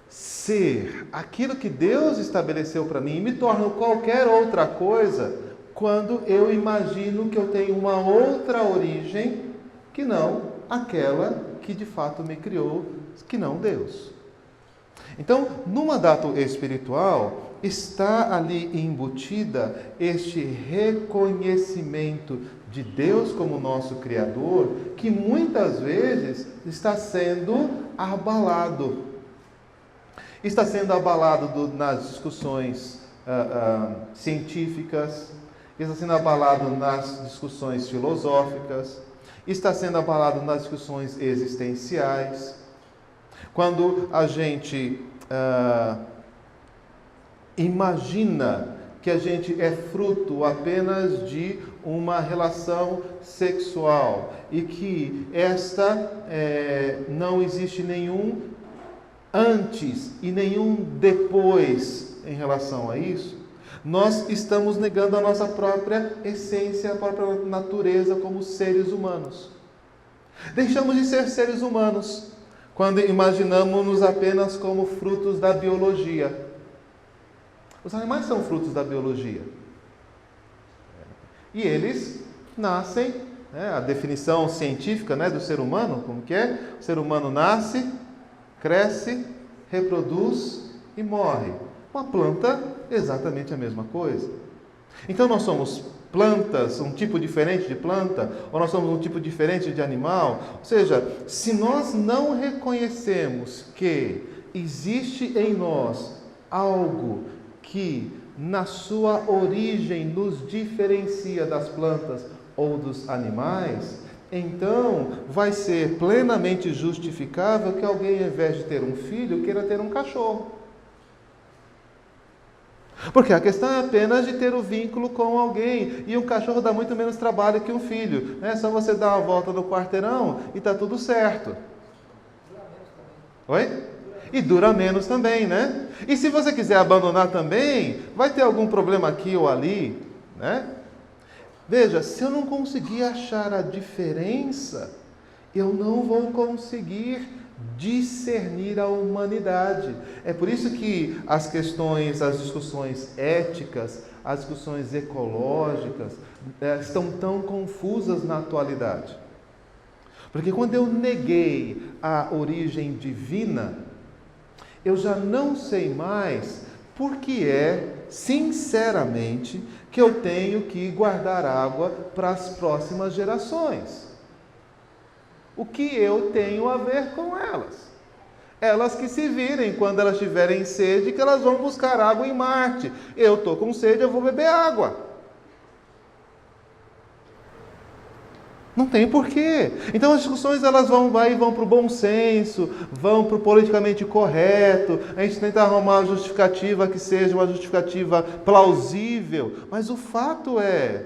ser aquilo que Deus estabeleceu para mim e me torno qualquer outra coisa quando eu imagino que eu tenho uma outra origem que não aquela que de fato me criou, que não Deus. Então, no mandato espiritual, está ali embutida este reconhecimento de Deus como nosso Criador, que muitas vezes está sendo abalado. Está sendo abalado nas discussões científicas, está sendo abalado nas discussões filosóficas, está sendo abalado nas discussões existenciais. Quando a gente imagina que a gente é fruto apenas de uma relação sexual e que não existe nenhum antes e nenhum depois em relação a isso, nós estamos negando a nossa própria essência, a própria natureza como seres humanos. Deixamos de ser seres humanos quando imaginamos-nos apenas como frutos da biologia. Os animais são frutos da biologia. E eles nascem, a definição científica do ser humano, como que é? O ser humano nasce, cresce, reproduz e morre. Uma planta, exatamente a mesma coisa. Então nós somos plantas, um tipo diferente de planta, ou nós somos um tipo diferente de animal. Ou seja, se nós não reconhecemos que existe em nós algo que na sua origem nos diferencia das plantas ou dos animais, então vai ser plenamente justificável que alguém, ao invés de ter um filho, queira ter um cachorro. Porque a questão é apenas de ter o vínculo com alguém. E um cachorro dá muito menos trabalho que um filho. É só você dar uma volta no quarteirão e está tudo certo. Oi? E dura menos também, né? E se você quiser abandonar também, vai ter algum problema aqui ou ali, né? Veja, se eu não conseguir achar a diferença, eu não vou conseguir discernir a humanidade. É por isso que as discussões éticas, as discussões ecológicas estão tão confusas na atualidade. Porque quando eu neguei a origem divina, eu já não sei mais por que sinceramente, que eu tenho que guardar água para as próximas gerações. O que eu tenho a ver com elas? Elas que se virem quando elas tiverem sede, que elas vão buscar água em Marte. Eu estou com sede, eu vou beber água. Não tem porquê. Então as discussões elas vão para o bom senso, vão para o politicamente correto, a gente tenta arrumar uma justificativa que seja uma justificativa plausível, mas o fato é,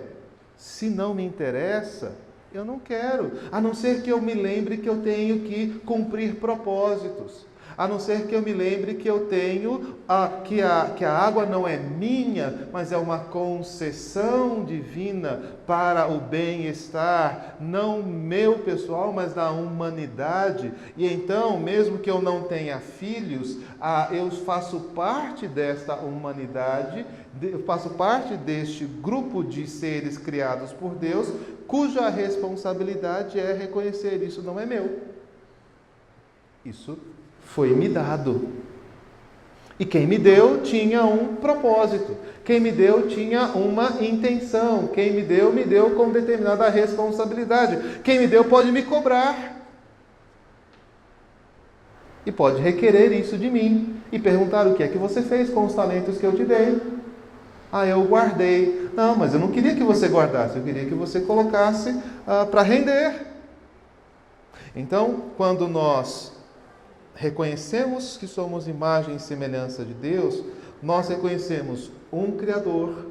se não me interessa, eu não quero, a não ser que eu me lembre que eu tenho que cumprir propósitos. A não ser que eu me lembre que eu tenho, que a água não é minha, mas é uma concessão divina para o bem-estar, não meu pessoal, mas da humanidade. E então, mesmo que eu não tenha filhos, eu faço parte desta humanidade, eu faço parte deste grupo de seres criados por Deus, cuja responsabilidade é reconhecer isso não é meu. Isso foi me dado. E quem me deu tinha um propósito. Quem me deu tinha uma intenção. Quem me deu com determinada responsabilidade. Quem me deu pode me cobrar. E pode requerer isso de mim. E perguntar o que é que você fez com os talentos que eu te dei. Eu guardei. Não, mas eu não queria que você guardasse. Eu queria que você colocasse para render. Então, quando nós reconhecemos que somos imagem e semelhança de Deus, nós reconhecemos um Criador,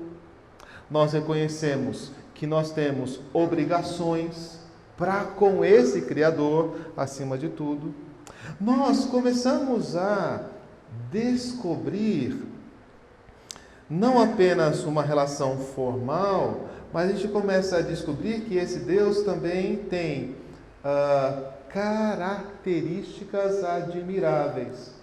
nós reconhecemos que nós temos obrigações para com esse Criador, acima de tudo. Nós começamos a descobrir não apenas uma relação formal, mas a gente começa a descobrir que esse Deus também tem características admiráveis.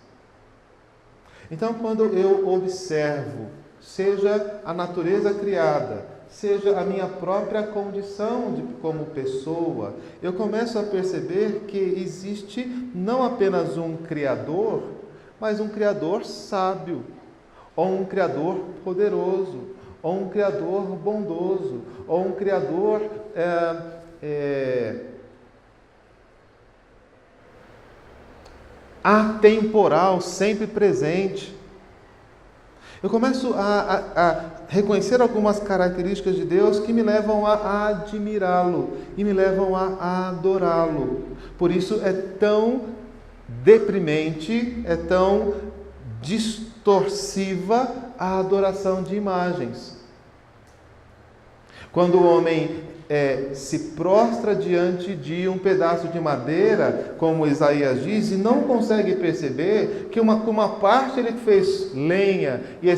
Então, quando eu observo, seja a natureza criada, seja a minha própria condição como pessoa, eu começo a perceber que existe não apenas um Criador, mas um Criador sábio, ou um Criador poderoso, ou um Criador bondoso, ou um Criador atemporal, sempre presente. Eu começo a reconhecer algumas características de Deus que me levam a admirá-lo e me levam a adorá-lo. Por isso é tão deprimente, é tão distorsiva a adoração de imagens. Quando o homem se prostra diante de um pedaço de madeira, como Isaías diz, e não consegue perceber que uma parte ele fez lenha e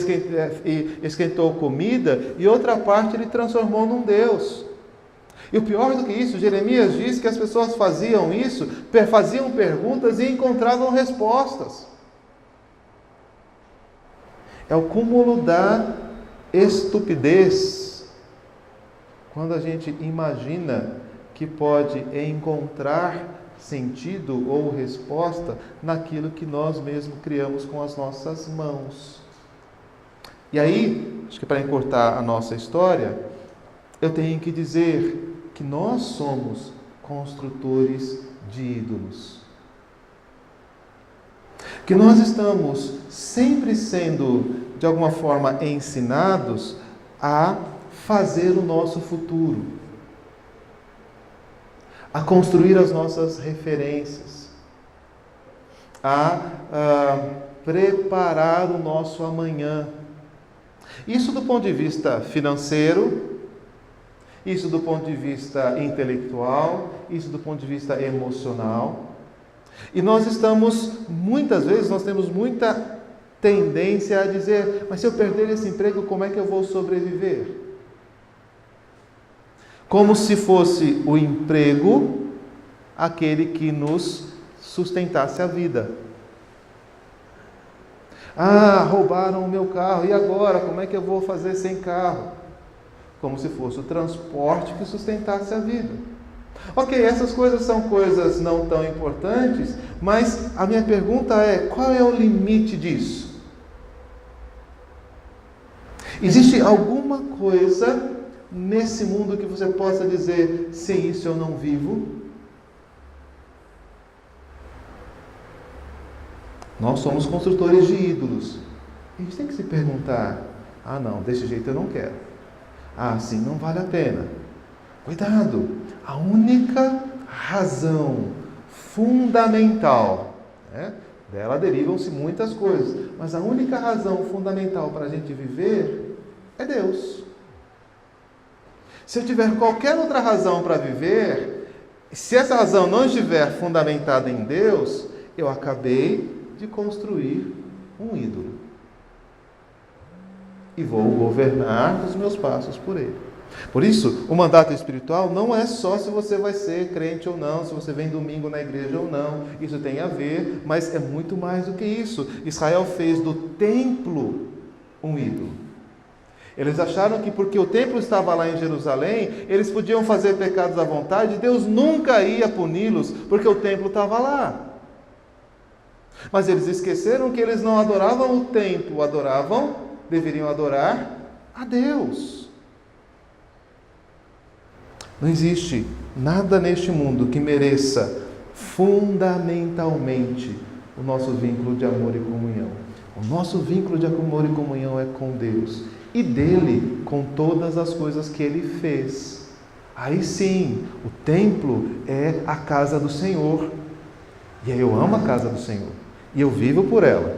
esquentou comida, e outra parte ele transformou num Deus. E o pior do que isso, Jeremias diz que as pessoas faziam isso, faziam perguntas e encontravam respostas. É o cúmulo da estupidez quando a gente imagina que pode encontrar sentido ou resposta naquilo que nós mesmos criamos com as nossas mãos. E aí, acho que para encurtar a nossa história, eu tenho que dizer que nós somos construtores de ídolos. Que nós estamos sempre sendo, de alguma forma, ensinados a fazer o nosso futuro, a construir as nossas referências, a preparar o nosso amanhã. Isso do ponto de vista financeiro, isso do ponto de vista intelectual, isso do ponto de vista emocional. E muitas vezes, nós temos muita tendência a dizer: mas se eu perder esse emprego, como é que eu vou sobreviver? Como se fosse o emprego aquele que nos sustentasse a vida. Roubaram o meu carro, e agora? Como é que eu vou fazer sem carro? Como se fosse o transporte que sustentasse a vida. Ok, essas coisas são coisas não tão importantes, mas a minha pergunta é: qual é o limite disso? Existe alguma coisa nesse mundo que você possa dizer: sem isso eu não vivo? Nós somos construtores de ídolos. A gente tem que se perguntar: não, desse jeito eu não quero. Assim não vale a pena. Cuidado! A única razão fundamental, dela derivam-se muitas coisas, mas a única razão fundamental para a gente viver é Deus. Se eu tiver qualquer outra razão para viver, se essa razão não estiver fundamentada em Deus, eu acabei de construir um ídolo. E vou governar os meus passos por ele. Por isso, o mandato espiritual não é só se você vai ser crente ou não, se você vem domingo na igreja ou não. Isso tem a ver, mas é muito mais do que isso. Israel fez do templo um ídolo. Eles acharam que porque o templo estava lá em Jerusalém, eles podiam fazer pecados à vontade, Deus nunca ia puni-los, porque o templo estava lá. Mas eles esqueceram que eles não adoravam o templo, deveriam adorar a Deus. Não existe nada neste mundo que mereça fundamentalmente o nosso vínculo de amor e comunhão. O nosso vínculo de amor e comunhão é com Deus e dele com todas as coisas que ele fez. Aí sim, o templo é a casa do Senhor. E aí eu amo a casa do Senhor e eu vivo por ela.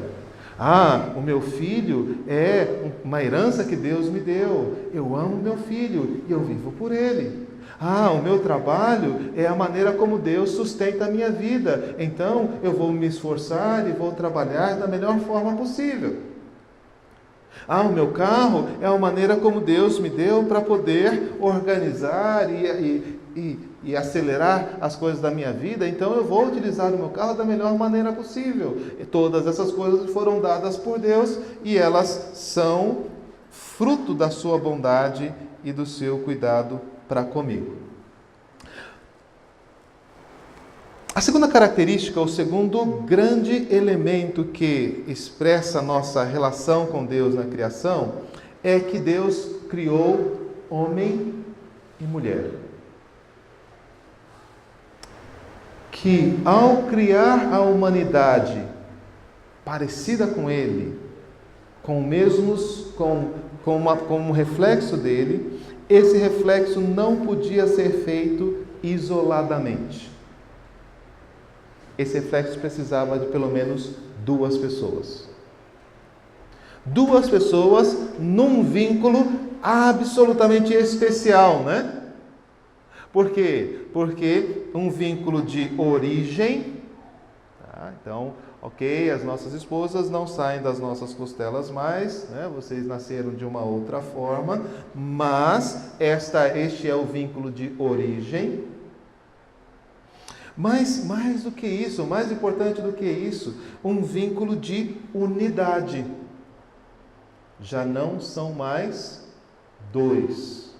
O meu filho é uma herança que Deus me deu. Eu amo meu filho e eu vivo por ele. O meu trabalho é a maneira como Deus sustenta a minha vida. Então eu vou me esforçar e vou trabalhar da melhor forma possível. O meu carro é a maneira como Deus me deu para poder organizar e acelerar as coisas da minha vida. Então eu vou utilizar o meu carro da melhor maneira possível. E todas essas coisas foram dadas por Deus e elas são fruto da sua bondade e do seu cuidado para comigo. A segunda característica, o segundo grande elemento que expressa a nossa relação com Deus na criação, é que Deus criou homem e mulher. Que ao criar a humanidade parecida com Ele, com um reflexo dele, esse reflexo não podia ser feito isoladamente. Esse reflexo precisava de pelo menos duas pessoas. Duas pessoas num vínculo absolutamente especial, né? Por quê? Porque um vínculo de origem, então, ok, as nossas esposas não saem das nossas costelas mais, né? Vocês nasceram de uma outra forma, mas este é o vínculo de origem. Mas mais do que isso, mais importante do que isso, um vínculo de unidade. Já não são mais dois,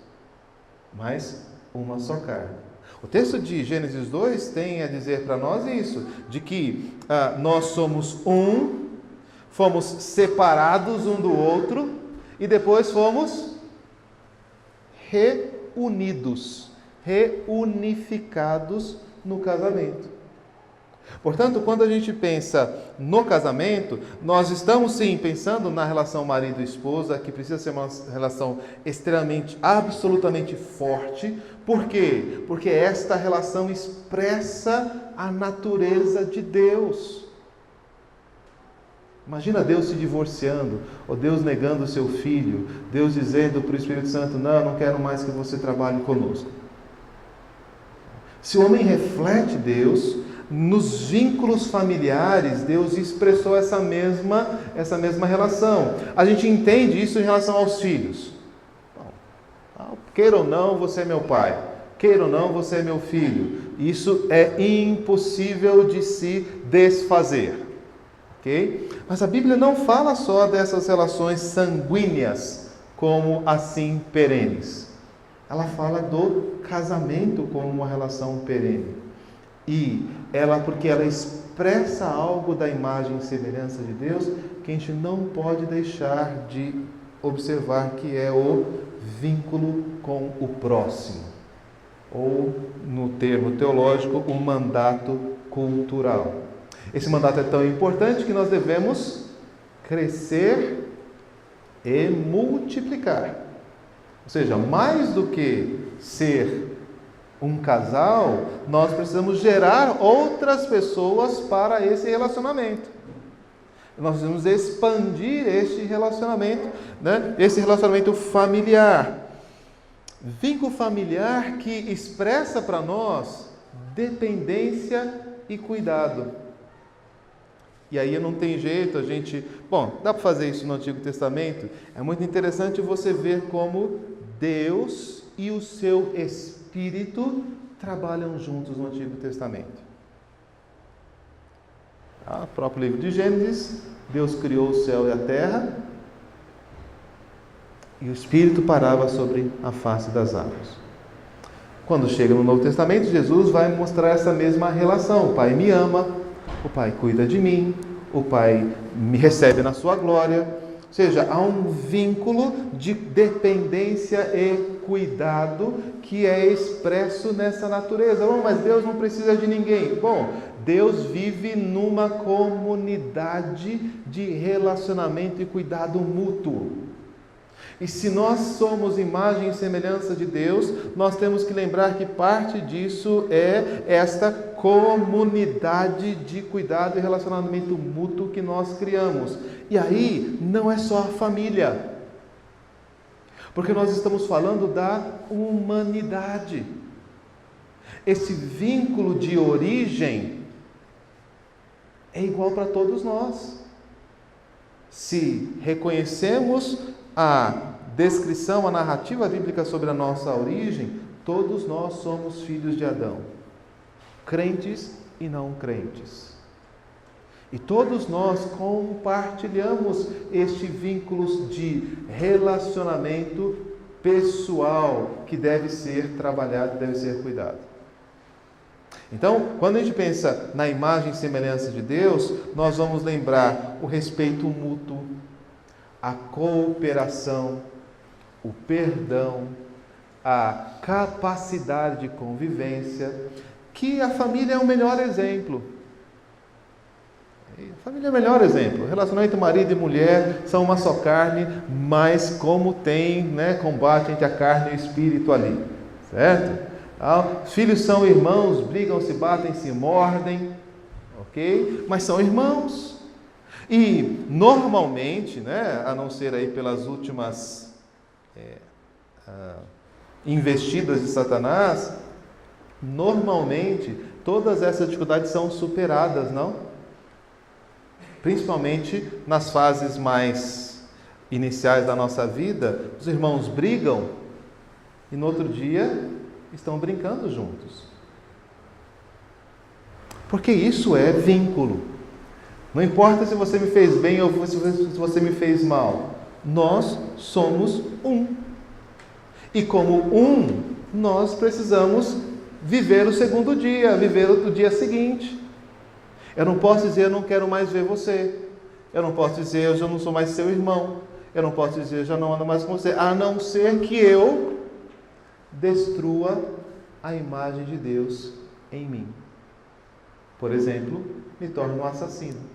mas uma só carne. O texto de Gênesis 2 tem a dizer para nós isso, de que nós somos fomos separados um do outro e depois fomos reunificados no casamento. Portanto, quando a gente pensa no casamento, nós estamos sim pensando na relação marido e esposa, que precisa ser uma relação extremamente, absolutamente forte. Por quê? Porque esta relação expressa a natureza de Deus. Imagina Deus se divorciando, ou Deus negando o seu filho, Deus dizendo para o Espírito Santo: não quero mais que você trabalhe conosco. Se o homem reflete Deus, nos vínculos familiares, Deus expressou essa mesma relação. A gente entende isso em relação aos filhos. Queira ou não, você é meu pai. Queira ou não, você é meu filho. Isso é impossível de se desfazer. Ok? Mas a Bíblia não fala só dessas relações sanguíneas como assim perenes. Ela fala do casamento como uma relação perene. E porque ela expressa algo da imagem e semelhança de Deus que a gente não pode deixar de observar, que é o vínculo com o próximo. Ou, no termo teológico, o mandato cultural. Esse mandato é tão importante que nós devemos crescer e multiplicar. Ou seja, mais do que ser um casal, nós precisamos gerar outras pessoas para esse relacionamento. Nós precisamos expandir este relacionamento, né? Esse relacionamento familiar. Vínculo familiar que expressa para nós dependência e cuidado. E aí não tem jeito, dá para fazer isso no Antigo Testamento. É muito interessante você ver como Deus e o seu Espírito trabalham juntos no Antigo Testamento. O próprio livro de Gênesis, Deus criou o céu e a terra, e o Espírito parava sobre a face das águas. Quando chega no Novo Testamento, Jesus vai mostrar essa mesma relação. O Pai me ama, o Pai cuida de mim, o Pai me recebe na sua glória. Ou seja, há um vínculo de dependência e cuidado que é expresso nessa natureza. Mas Deus não precisa de ninguém. Deus vive numa comunidade de relacionamento e cuidado mútuo. E se nós somos imagem e semelhança de Deus, nós temos que lembrar que parte disso é esta comunidade de cuidado e relacionamento mútuo que nós criamos. E aí, não é só a família, porque nós estamos falando da humanidade. Esse vínculo de origem é igual para todos nós. Se reconhecemos a descrição, a narrativa bíblica sobre a nossa origem, todos nós somos filhos de Adão, crentes e não crentes. E todos nós compartilhamos este vínculo de relacionamento pessoal que deve ser trabalhado, deve ser cuidado. Então, quando a gente pensa na imagem e semelhança de Deus, nós vamos lembrar o respeito mútuo, a cooperação, o perdão, a capacidade de convivência, que a família é o melhor exemplo. A família é o melhor exemplo. O relacionamento marido e mulher são uma só carne, mas como tem, combate entre a carne e o espírito ali, certo? Os filhos são irmãos, brigam, se batem, se mordem, ok? Mas são irmãos. E normalmente, a não ser aí pelas últimas investidas de Satanás, normalmente todas essas dificuldades são superadas, não? Principalmente nas fases mais iniciais da nossa vida, os irmãos brigam e no outro dia estão brincando juntos. Porque isso é vínculo. Não importa se você me fez bem ou se você me fez mal. Nós somos um. E como um, nós precisamos viver o segundo dia, viver o dia seguinte. Eu não posso dizer, eu não quero mais ver você. Eu não posso dizer, eu já não sou mais seu irmão. Eu não posso dizer, eu já não ando mais com você. A não ser que eu destrua a imagem de Deus em mim. Por exemplo, me torne um assassino.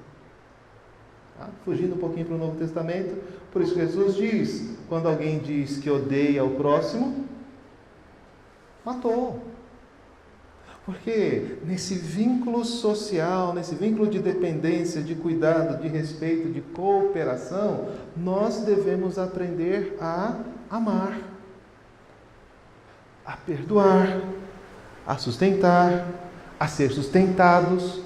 Fugindo um pouquinho para o Novo Testamento, por isso que Jesus diz, quando alguém diz que odeia o próximo, matou. Porque nesse vínculo social, nesse vínculo de dependência, de cuidado, de respeito, de cooperação, nós devemos aprender a amar, a perdoar, a sustentar, a ser sustentados.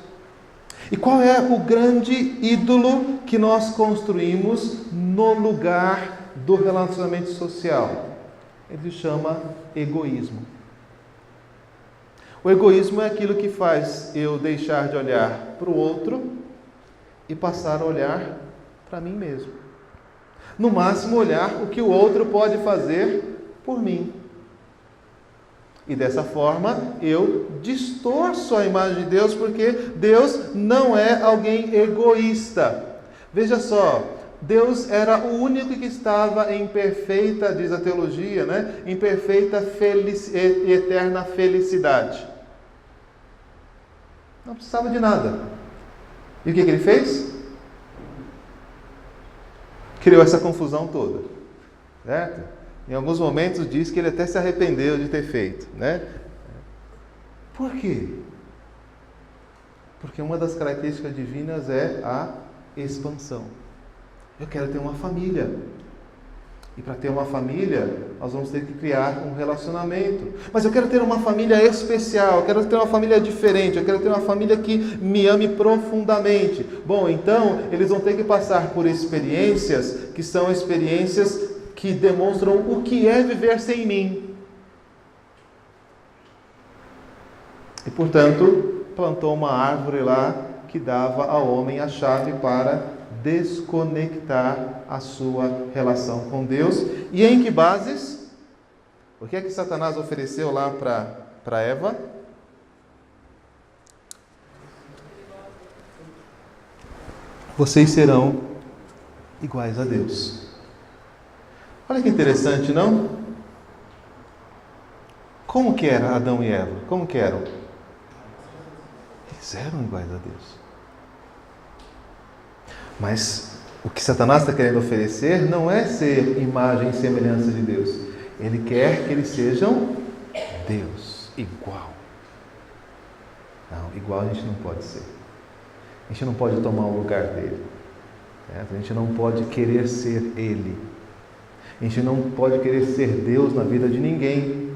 E qual é o grande ídolo que nós construímos no lugar do relacionamento social? Ele se chama egoísmo. O egoísmo é aquilo que faz eu deixar de olhar para o outro e passar a olhar para mim mesmo. No máximo, olhar o que o outro pode fazer por mim. E dessa forma, eu distorço a imagem de Deus, porque Deus não é alguém egoísta. Veja só, Deus era o único que estava em perfeita, diz a teologia, em perfeita e eterna felicidade. Não precisava de nada. E o que ele fez? Criou essa confusão toda. Certo? Em alguns momentos diz que ele até se arrependeu de ter feito. Por quê? Porque uma das características divinas é a expansão. Eu quero ter uma família. E para ter uma família, nós vamos ter que criar um relacionamento. Mas eu quero ter uma família especial, eu quero ter uma família diferente, eu quero ter uma família que me ame profundamente. Bom, então, eles vão ter que passar por experiências que são experiências que demonstram o que é viver sem mim. E, portanto, plantou uma árvore lá que dava ao homem a chave para desconectar a sua relação com Deus. E em que bases? O que é que Satanás ofereceu lá para Eva? Vocês serão iguais a Deus. Olha que interessante, não? Como que era Adão e Eva? Como que eram? Eles eram iguais a Deus. Mas o que Satanás está querendo oferecer não é ser imagem e semelhança de Deus. Ele quer que eles sejam Deus, igual. Não, igual a gente não pode ser. A gente não pode tomar o lugar dele. Certo? A gente não pode querer ser ele. A gente não pode querer ser Deus na vida de ninguém.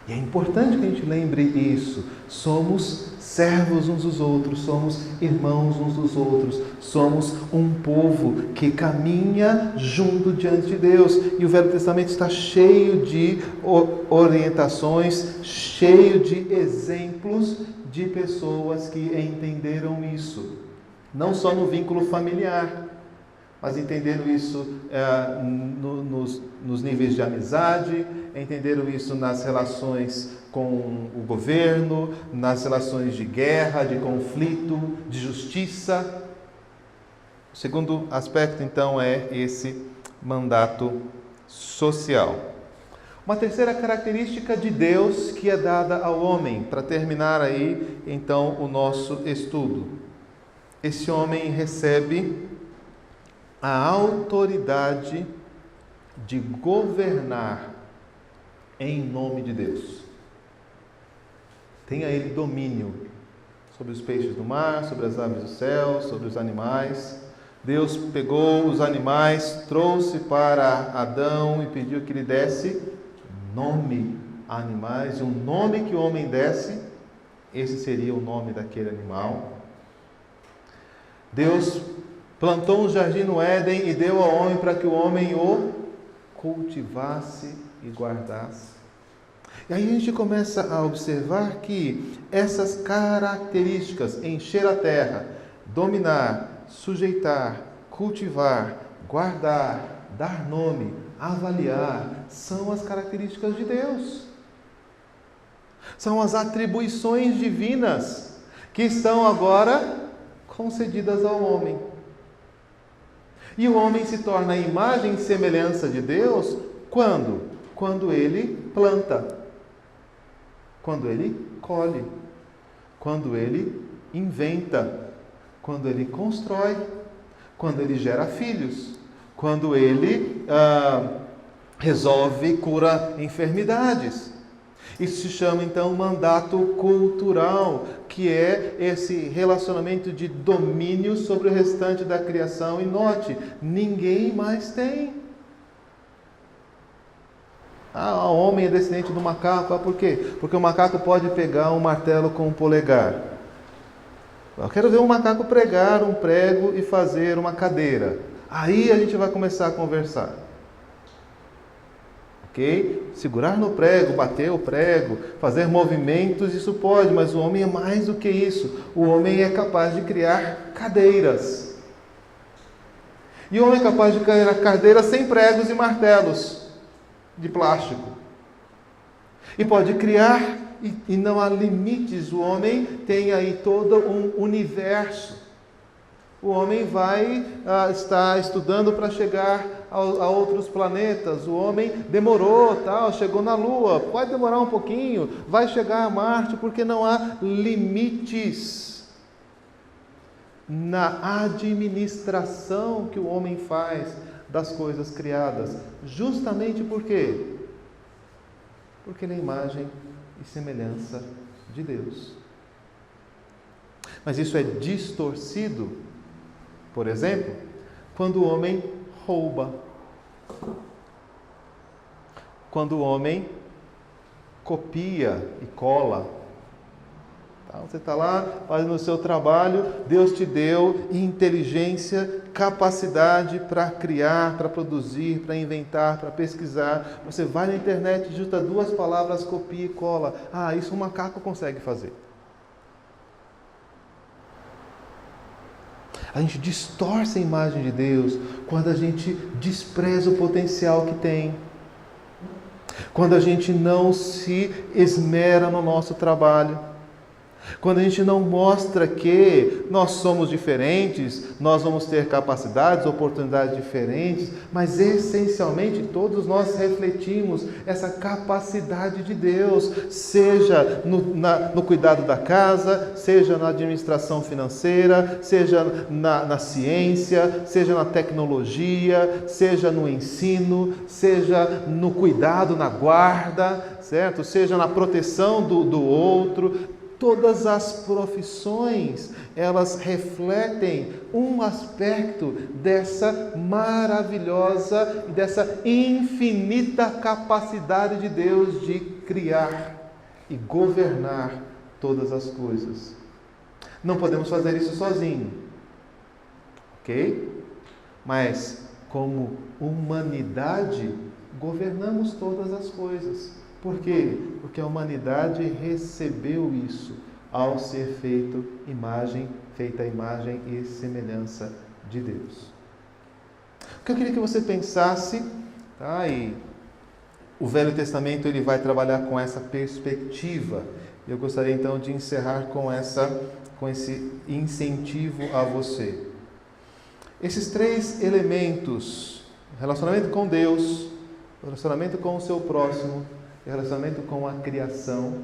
E é importante que a gente lembre isso. Somos servos uns dos outros, somos irmãos uns dos outros, somos um povo que caminha junto diante de Deus. E o Velho Testamento está cheio de orientações, cheio de exemplos de pessoas que entenderam isso. Não só no vínculo familiar, mas entenderam isso nos níveis de amizade, entenderam isso nas relações com o governo, nas relações de guerra, de conflito, de justiça. O segundo aspecto, então, é esse mandato social. Uma terceira característica de Deus que é dada ao homem, para terminar aí, então, o nosso estudo. Esse homem recebe a autoridade de governar em nome de Deus. Tenha ele domínio sobre os peixes do mar, sobre as aves do céu, sobre os animais. Deus pegou os animais, trouxe para Adão e pediu que lhe desse nome a animais. E o nome que o homem desse, esse seria o nome daquele animal. Deus plantou um jardim no Éden e deu ao homem para que o homem o cultivasse e guardasse. E aí a gente começa a observar que essas características, encher a terra, dominar, sujeitar, cultivar, guardar, dar nome, avaliar, são as características de Deus. São as atribuições divinas que estão agora concedidas ao homem. E o homem se torna a imagem e semelhança de Deus quando? Quando ele planta, quando ele colhe, quando ele inventa, quando ele constrói, quando ele gera filhos, quando ele resolve, cura enfermidades. Isso se chama então mandato cultural, que é esse relacionamento de domínio sobre o restante da criação. E note, ninguém mais tem. Ah, o homem é descendente do macaco. Ah, por quê? Porque o macaco pode pegar um martelo com um polegar. Eu quero ver um macaco pregar um prego e fazer uma cadeira. Aí a gente vai começar a conversar. Ok? Segurar no prego, bater o prego, fazer movimentos, isso pode, mas o homem é mais do que isso. O homem é capaz de criar cadeiras. E o homem é capaz de criar cadeiras sem pregos e martelos de plástico. E pode criar, e não há limites. O homem tem aí todo um universo. O homem vai estar estudando para chegar a outros planetas. O homem demorou, chegou na Lua. Pode demorar um pouquinho, vai chegar a Marte, porque não há limites na administração que o homem faz das coisas criadas. Justamente por quê? Porque ele é imagem e semelhança de Deus. Mas isso é distorcido, por exemplo, quando o homem rouba. Quando o homem copia e cola. Você está lá fazendo o seu trabalho, Deus te deu inteligência, capacidade para criar, para produzir, para inventar, para pesquisar. Você vai na internet, junta duas palavras, copia e cola. Ah, isso um macaco consegue fazer. A gente distorce a imagem de Deus quando a gente despreza o potencial que tem. Quando a gente não se esmera no nosso trabalho. Quando a gente não mostra que nós somos diferentes, nós vamos ter capacidades, oportunidades diferentes, mas essencialmente todos nós refletimos essa capacidade de Deus, seja no cuidado da casa, seja na administração financeira, seja na ciência, seja na tecnologia, seja no ensino, seja no cuidado, na guarda, certo? Seja na proteção do outro. Todas as profissões, elas refletem um aspecto dessa maravilhosa e dessa infinita capacidade de Deus de criar e governar todas as coisas. Não podemos fazer isso sozinho, ok? Mas, como humanidade, governamos todas as coisas. Por quê? Porque a humanidade recebeu isso ao ser feita a imagem e semelhança de Deus. O que eu queria que você pensasse, e o Velho Testamento ele vai trabalhar com essa perspectiva. Eu gostaria então de encerrar com esse incentivo a você. Esses três elementos, relacionamento com Deus, relacionamento com o seu próximo, relacionamento com a criação,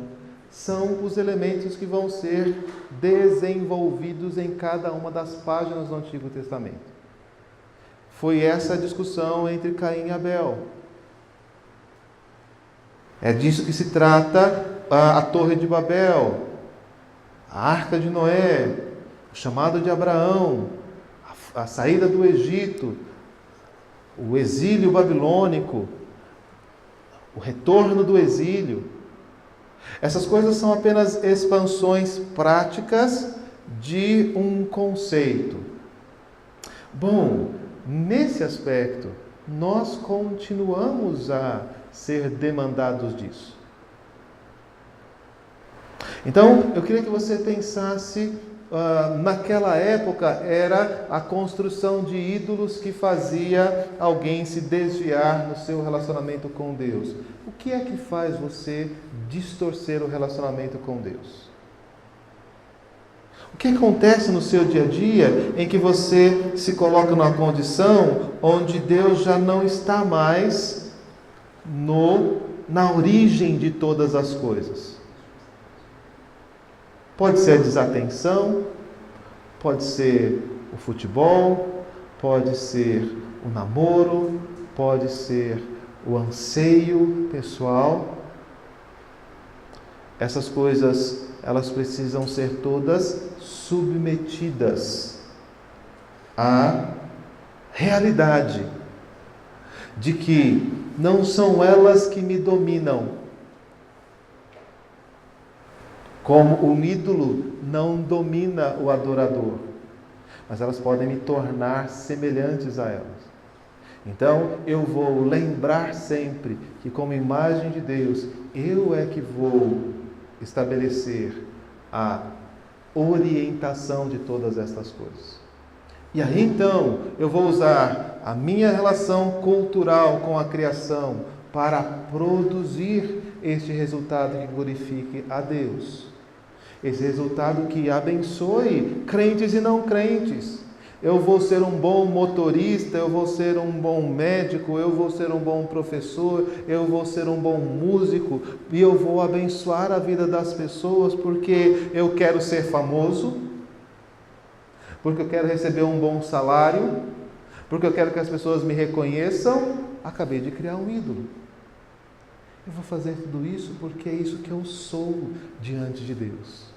são os elementos que vão ser desenvolvidos em cada uma das páginas do Antigo Testamento. Foi essa a discussão entre Caim e Abel. É disso que se trata a Torre de Babel, a Arca de Noé, o chamado de Abraão, a saída do Egito, o exílio babilônico, o retorno do exílio. Essas coisas são apenas expansões práticas de um conceito. Bom, nesse aspecto, nós continuamos a ser demandados disso. Então, eu queria que você pensasse, naquela época era a construção de ídolos que fazia alguém se desviar no seu relacionamento com Deus. O que é que faz você distorcer o relacionamento com Deus? O que acontece no seu dia a dia em que você se coloca numa condição onde Deus já não está mais na origem de todas as coisas? Pode ser a desatenção, pode ser o futebol, pode ser o namoro, pode ser o anseio pessoal. Essas coisas, elas precisam ser todas submetidas à realidade de que não são elas que me dominam, como o ídolo não domina o adorador, mas elas podem me tornar semelhantes a elas. Então, eu vou lembrar sempre que, como imagem de Deus, eu é que vou estabelecer a orientação de todas estas coisas. E aí, então, eu vou usar a minha relação cultural com a criação para produzir este resultado que glorifique a Deus. Esse resultado que abençoe crentes e não crentes. Eu vou ser um bom motorista, eu vou ser um bom médico, eu vou ser um bom professor, eu vou ser um bom músico e eu vou abençoar a vida das pessoas porque eu quero ser famoso, porque eu quero receber um bom salário, porque eu quero que as pessoas me reconheçam. Acabei de criar um ídolo. Eu vou fazer tudo isso porque é isso que eu sou diante de Deus.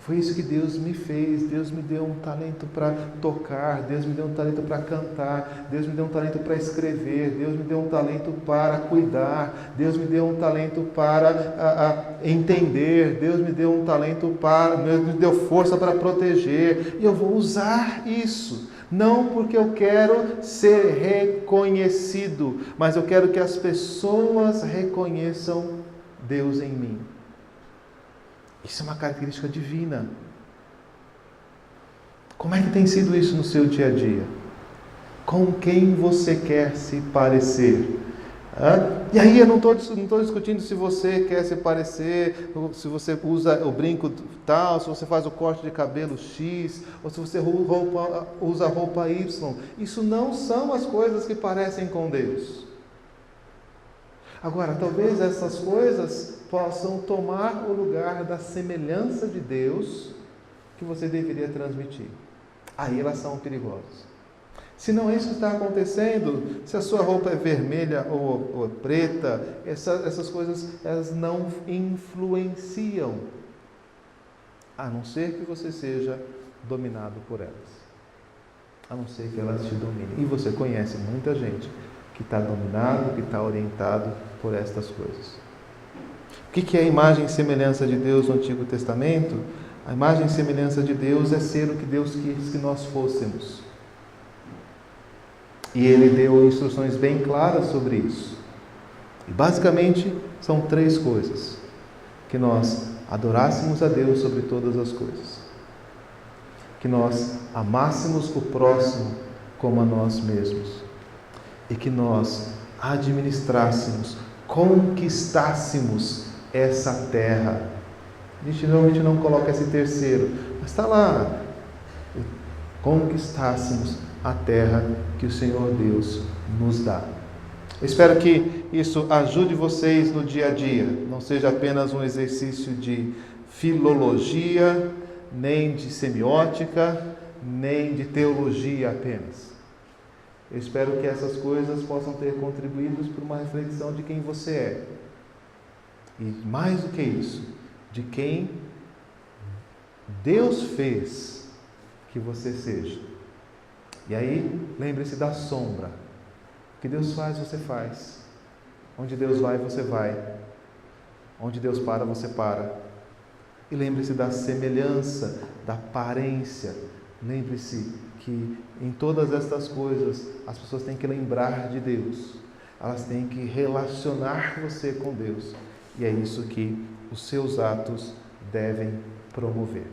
Foi isso que Deus me fez. Deus me deu um talento para tocar, Deus me deu um talento para cantar, Deus me deu um talento para escrever, Deus me deu um talento para cuidar, Deus me deu um talento para entender, Deus me deu um talento Deus me deu força para proteger, e eu vou usar isso. Não porque eu quero ser reconhecido, mas eu quero que as pessoas reconheçam Deus em mim. Isso é uma característica divina. Como é que tem sido isso no seu dia a dia? Com quem você quer se parecer? E aí eu não estou discutindo se você quer se parecer, se você usa o brinco tal, se você faz o corte de cabelo X, ou se você usa roupa Y. Isso não são as coisas que parecem com Deus. Agora, talvez essas coisas possam tomar o lugar da semelhança de Deus que você deveria transmitir. Aí elas são perigosas. Se não é isso que está acontecendo, se a sua roupa é vermelha ou preta, essas coisas elas não influenciam, a não ser que você seja dominado por elas. A não ser que elas te dominem. E você conhece muita gente que está dominado, que está orientado por estas coisas. O que é a imagem e semelhança de Deus no Antigo Testamento? A imagem e semelhança de Deus é ser o que Deus quis que nós fôssemos. E Ele deu instruções bem claras sobre isso. E basicamente são 3 coisas: que nós adorássemos a Deus sobre todas as coisas, que nós amássemos o próximo como a nós mesmos, e que nós administrássemos, conquistássemos essa terra. A gente normalmente não coloca esse terceiro, mas está lá. Conquistássemos a terra que o Senhor Deus nos dá. Eu espero que isso ajude vocês no dia a dia, não seja apenas um exercício de filologia, nem de semiótica, nem de teologia apenas. Eu espero que essas coisas possam ter contribuído para uma reflexão de quem você é. E mais do que isso, de quem Deus fez que você seja. E aí, lembre-se da sombra. O que Deus faz, você faz. Onde Deus vai, você vai. Onde Deus para, você para. E lembre-se da semelhança, da aparência. Lembre-se que em todas estas coisas, as pessoas têm que lembrar de Deus. Elas têm que relacionar você com Deus. E é isso que os seus atos devem promover.